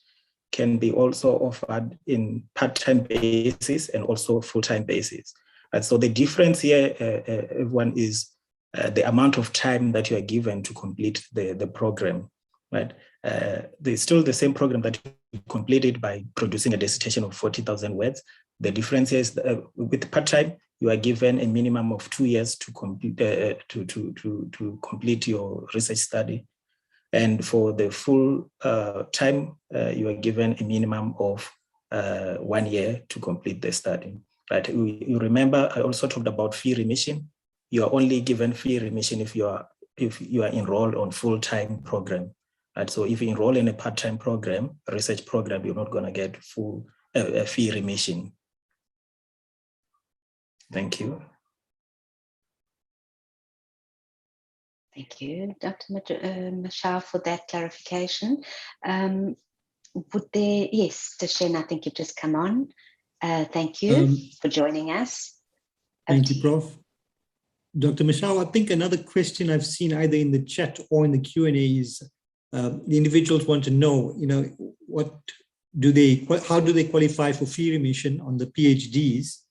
can be also offered in part-time basis and also full-time basis. And so the difference here, everyone, is the amount of time that you are given to complete the program, right? There's still the same program that you completed by producing a dissertation of 40,000 words. The difference is with part-time, you are given a minimum of 2 years to complete to complete your research study. And for the full time, you are given a minimum of 1 year to complete the study. Right? You remember I also talked about fee remission. You are only given fee remission if you are enrolled on full-time program. Right? So if you enroll in a part-time program, a research program, you're not going to get full fee remission. Thank you. Thank you, Dr. Michelle, for that clarification. Yes, Dashen, I think you've just come on. Thank you for joining us. Thank you, Prof. Dr. Michelle, I think another question I've seen either in the chat or in the Q&A is the individuals want to know, how do they qualify for fee remission on the PhDs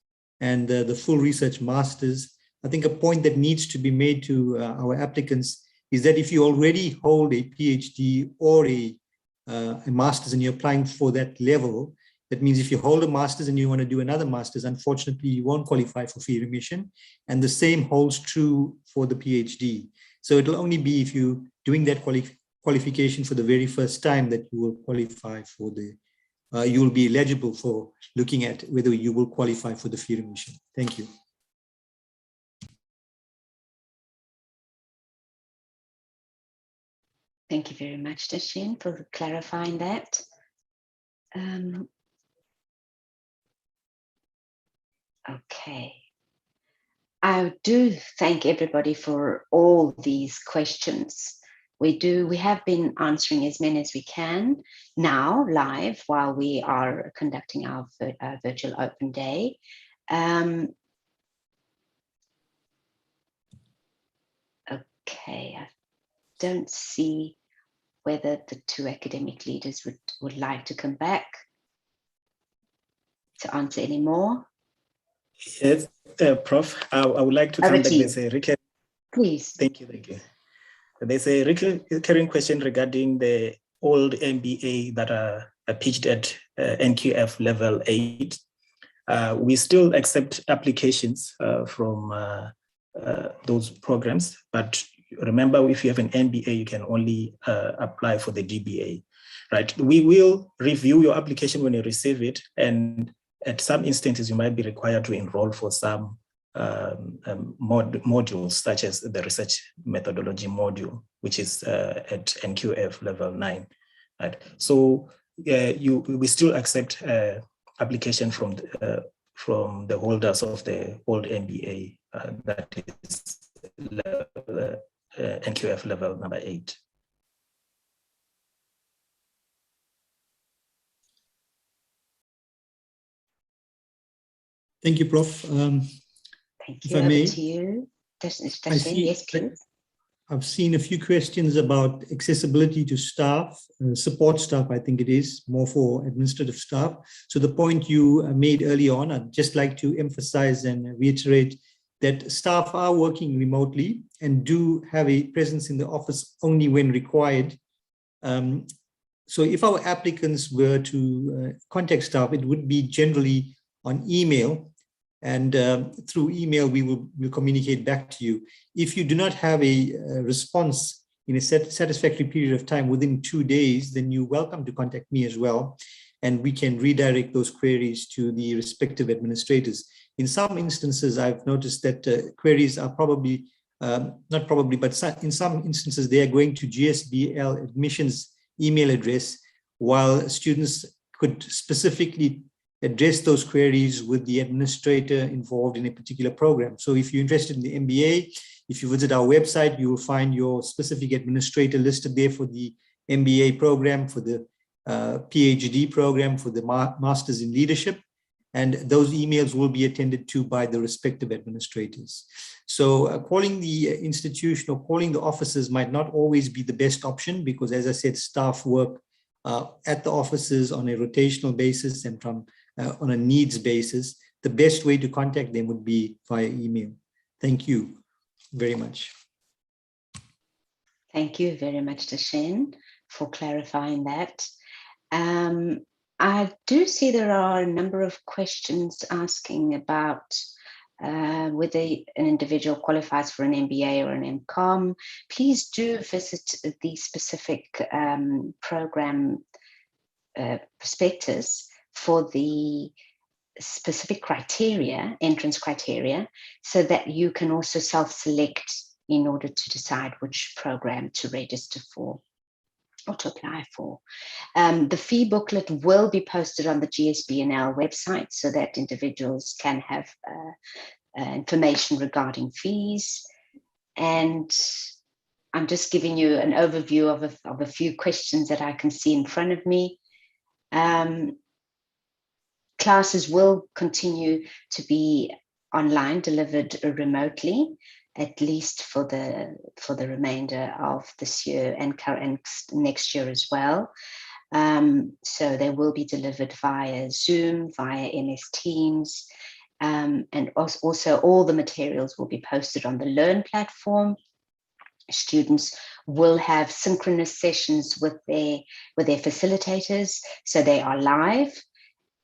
and the full research masters? I think a point that needs to be made to our applicants is that if you already hold a PhD or a master's and you're applying for that level, that means if you hold a master's and you want to do another master's, unfortunately, you won't qualify for fee remission. And the same holds true for the PhD. So it'll only be if you're doing that qualification for the very first time that you will qualify for you will be eligible for looking at whether you will qualify for the fee remission. Thank you. Thank you very much, Dashen, for clarifying that. Okay. I do thank everybody for all these questions. We have been answering as many as we can now live while we are conducting our virtual open day. Okay, I don't see whether the two academic leaders would like to come back to answer any more. Yes, Prof, I would like to come back. There's a recurring. Please. Thank you. There's a recurring question regarding the old MBA that are pitched at NQF level 8. We still accept applications from those programs, but remember, if you have an MBA, you can only apply for the DBA, right? We will review your application when you receive it, and at some instances, you might be required to enroll for some modules, such as the research methodology module, which is at NQF level 9. Right? So we still accept application from the holders of the old MBA, that is NQF level number 8. Thank you, Prof. Thank If you. I Over may, to you. Yes, please. I've seen a few questions about accessibility to staff, support staff, I think it is, more for administrative staff. So the point you made early on, I'd just like to emphasize and reiterate that staff are working remotely and do have a presence in the office only when required. So if our applicants were to contact staff, it would be generally on email, and through email we will communicate back to you. If you do not have a response in a satisfactory period of time within 2 days, then you're welcome to contact me as well, and we can redirect those queries to the respective administrators. In some instances, I've noticed that queries are probably, not probably, but in some instances, they are going to GSB&L admissions email address, while students could specifically address those queries with the administrator involved in a particular program. So if you're interested in the MBA, if you visit our website, you will find your specific administrator listed there for the MBA program, for the PhD program, for the Masters in Leadership, and those emails will be attended to by the respective administrators. So calling the institution or calling the offices might not always be the best option, because as I said, staff work at the offices on a rotational basis and from on a needs basis. The best way to contact them would be via email. Thank you very much. Thank you very much, Dashen, for clarifying that. I do see there are a number of questions asking about whether an individual qualifies for an MBA or an MCOM. Please do visit the specific program prospectus for the specific criteria, entrance criteria, so that you can also self-select in order to decide which program to register for or to apply for. The fee booklet will be posted on the GSB&L website so that individuals can have information regarding fees. And I'm just giving you an overview of a few questions that I can see in front of me. Classes will continue to be online, delivered remotely, at least for the remainder of this year and next year as well. So they will be delivered via Zoom, via MS Teams, and also all the materials will be posted on the Learn platform. Students will have synchronous sessions with their facilitators, so they are live.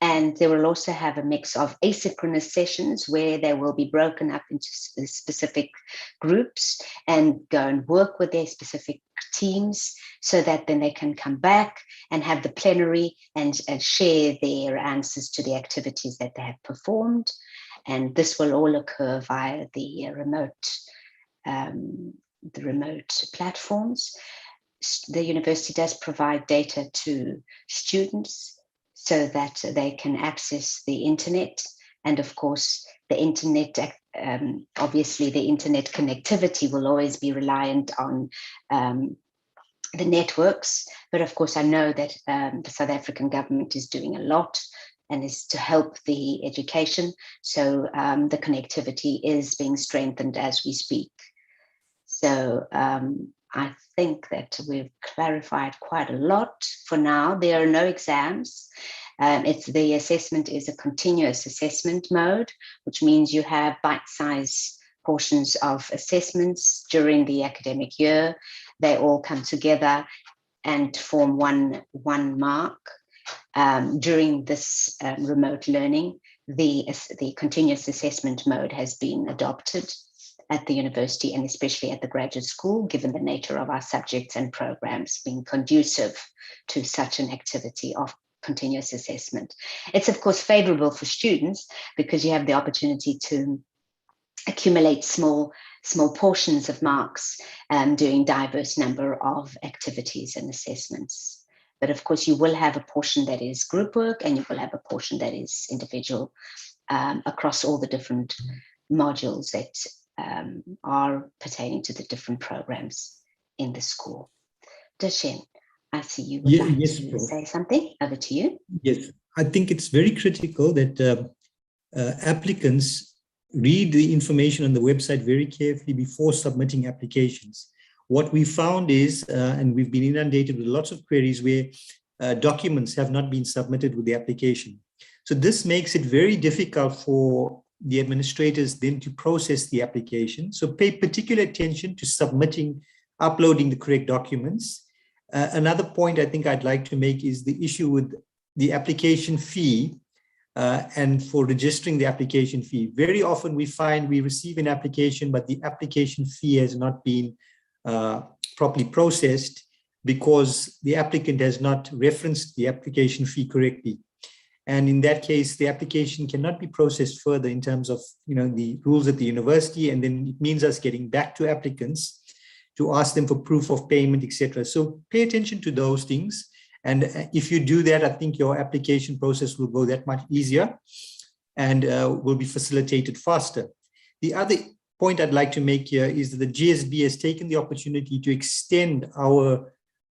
And they will also have a mix of asynchronous sessions where they will be broken up into specific groups and go and work with their specific teams, so that then they can come back and have the plenary and share their answers to the activities that they have performed. And this will all occur via the remote platforms. The university does provide data to students so that they can access the internet. And of course, the internet, obviously the internet connectivity will always be reliant on the networks. But of course, I know that the South African government is doing a lot and is to help the education. So the connectivity is being strengthened as we speak. So I think that we've clarified quite a lot for now. There are no exams. The assessment is a continuous assessment mode, which means you have bite-sized portions of assessments during the academic year. They all come together and form one mark. During this remote learning, the continuous assessment mode has been adopted at the university and especially at the graduate school, given the nature of our subjects and programs being conducive to such an activity of continuous assessment. It's of course favorable for students because you have the opportunity to accumulate small portions of marks doing diverse number of activities and assessments. But of course you will have a portion that is group work and you will have a portion that is individual across all the different modules that are pertaining to the different programs in the school. Dashen, I see you would like to say something. Over to you. Yes, I think it's very critical that applicants read the information on the website very carefully before submitting applications. What we found is, and we've been inundated with lots of queries where documents have not been submitted with the application. So this makes it very difficult for the administrators then to process the application. So pay particular attention to uploading the correct documents. Another point I think I'd like to make is the issue with the application fee and for registering the application fee. Very often we find we receive an application, but the application fee has not been properly processed because the applicant has not referenced the application fee correctly. And in that case, the application cannot be processed further in terms of the rules at the university, and then it means us getting back to applicants to ask them for proof of payment, etc. So pay attention to those things. And if you do that, I think your application process will go that much easier and will be facilitated faster. The other point I'd like to make here is that the GSB has taken the opportunity to extend our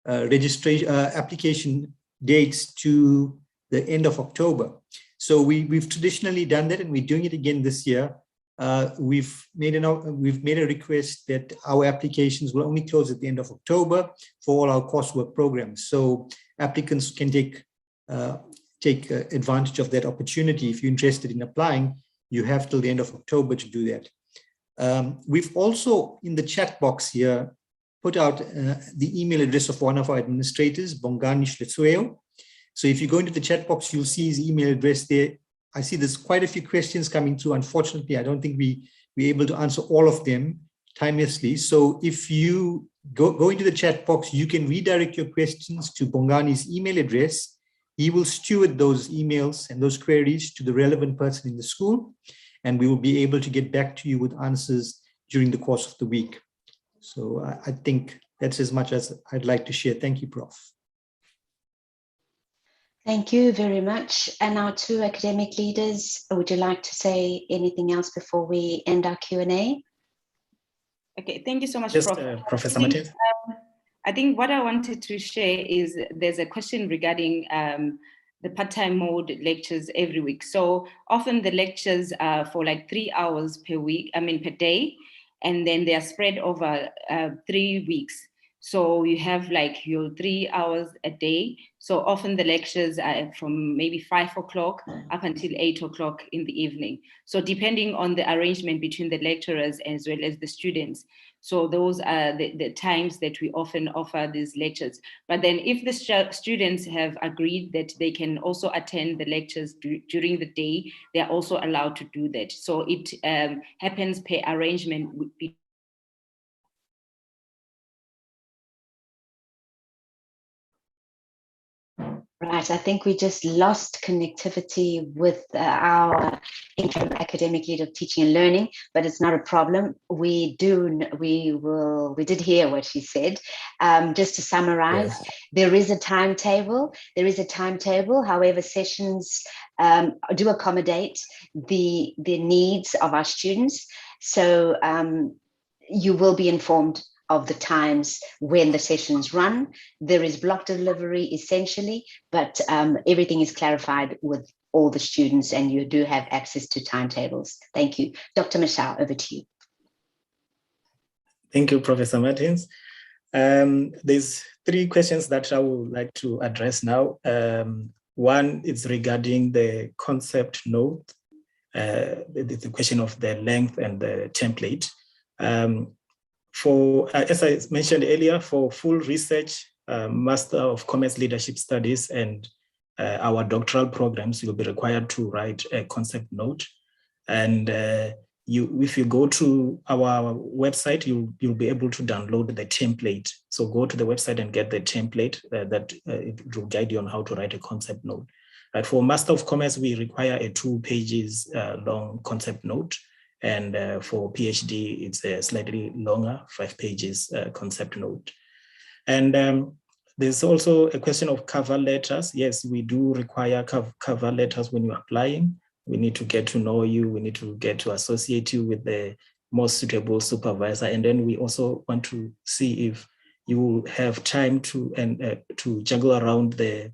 registration application dates to the end of October. So we've traditionally done that, and we're doing it again this year. We've made a request that our applications will only close at the end of October for all our coursework programs. So applicants can take advantage of that opportunity. If you're interested in applying, you have till the end of October to do that. We've also, in the chat box here, put out the email address of one of our administrators, Bongani Shletsueo. So if you go into the chat box, you'll see his email address there. I see there's quite a few questions coming through. Unfortunately, I don't think we're able to answer all of them timelessly. So if you go into the chat box, you can redirect your questions to Bongani's email address. He will steward those emails and those queries to the relevant person in the school, and we will be able to get back to you with answers during the course of the week. So I think that's as much as I'd like to share. Thank you, Prof. Thank you very much. And our two academic leaders, would you like to say anything else before we end our Q&A? Okay, thank you so much, Just, Prof. Professor Martins. I think what I wanted to share is there's a question regarding the part-time mode lectures every week. So often the lectures are for like 3 hours per day, and then they are spread over 3 weeks. So you have like your 3 hours a day. So often the lectures are from maybe 5 o'clock up until 8 o'clock in the evening. So depending on the arrangement between the lecturers as well as the students. So those are the times that we often offer these lectures. But then if the students have agreed that they can also attend the lectures during the day, they are also allowed to do that. So it happens per arrangement with Right, I think we just lost connectivity with our interim academic lead of teaching and learning, but it's not a problem. We did hear what she said. Just to summarize, yes. There is a timetable. However, sessions do accommodate the needs of our students. So you will be informed of the times when the sessions run. There is block delivery essentially, but everything is clarified with all the students and you do have access to timetables. Thank you. Dr. Michelle, over to you. Thank you, Professor Martins. There's 3 questions that I would like to address now. One is regarding the concept note, the question of the length and the template. As I mentioned earlier, for full research, Master of Commerce Leadership Studies and our doctoral programs, you'll be required to write a concept note. And if you go to our website, you'll be able to download the template. So go to the website and get the template that it will guide you on how to write a concept note. But for Master of Commerce, we require a 2 pages long concept note. And for PhD, it's a slightly longer, 5 pages concept note. And there's also a question of cover letters. Yes, we do require cover letters when you're applying. We need to get to know you. We need to get to associate you with the most suitable supervisor. And then we also want to see if you will have time to juggle around the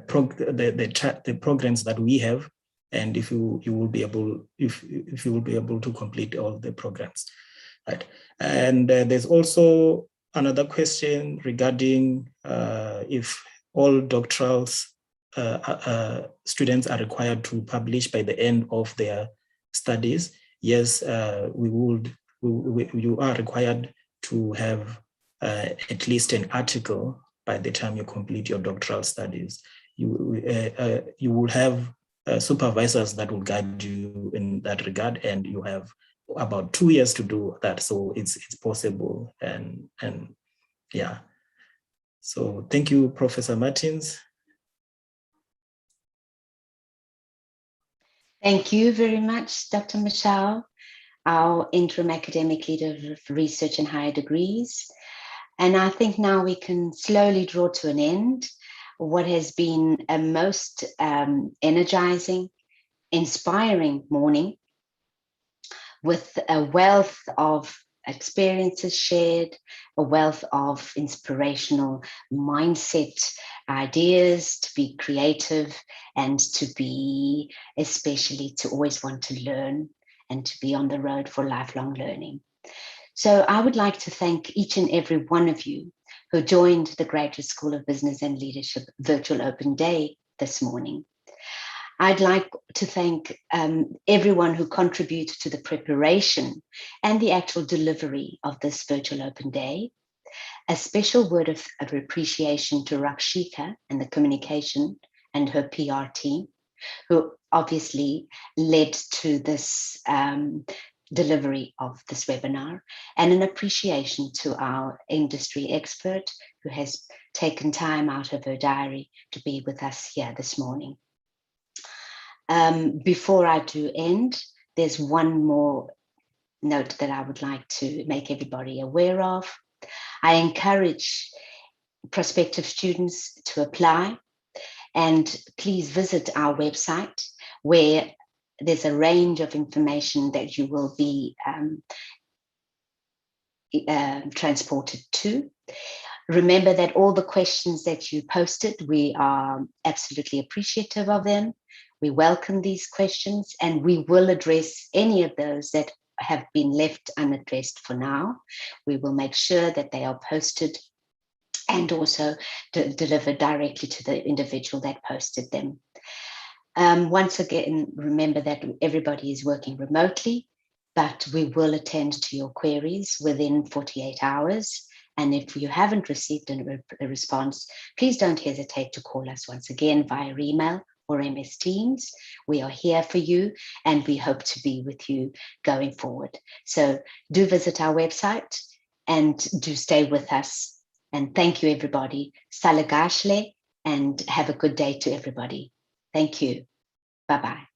programs that we have and if you will be able to complete all the programs, right? And there's also another question regarding if all doctoral students are required to publish by the end of their studies. Yes, you are required to have at least an article by the time you complete your doctoral studies. You will have supervisors that will guide you in that regard, and you have about 2 years to do that. So it's possible, and yeah. So thank you, Professor Martins. Thank you very much, Dr. Michelle, our interim academic leader of research and higher degrees. And I think now we can slowly draw to an end what has been a most energizing, inspiring morning with a wealth of experiences shared, a wealth of inspirational mindset, ideas to be creative and to be, especially to always want to learn and to be on the road for lifelong learning. So I would like to thank each and every one of you who joined the Graduate School of Business and Leadership Virtual Open Day this morning. I'd like to thank everyone who contributed to the preparation and the actual delivery of this Virtual Open Day. A special word of appreciation to Rakshika and the communication and her PR team, who obviously led to this delivery of this webinar, and an appreciation to our industry expert who has taken time out of her diary to be with us here this morning. Before I do end, there's one more note that I would like to make everybody aware of. I encourage prospective students to apply, and please visit our website where there's a range of information that you will be transported to. Remember that all the questions that you posted, we are absolutely appreciative of them. We welcome these questions, and we will address any of those that have been left unaddressed for now. We will make sure that they are posted and also delivered directly to the individual that posted them. Once again, remember that everybody is working remotely, but we will attend to your queries within 48 hours. And if you haven't received a response, please don't hesitate to call us once again via email or MS Teams. We are here for you, and we hope to be with you going forward. So do visit our website and do stay with us. And thank you, everybody. Salagashle, and have a good day to everybody. Thank you. Bye-bye.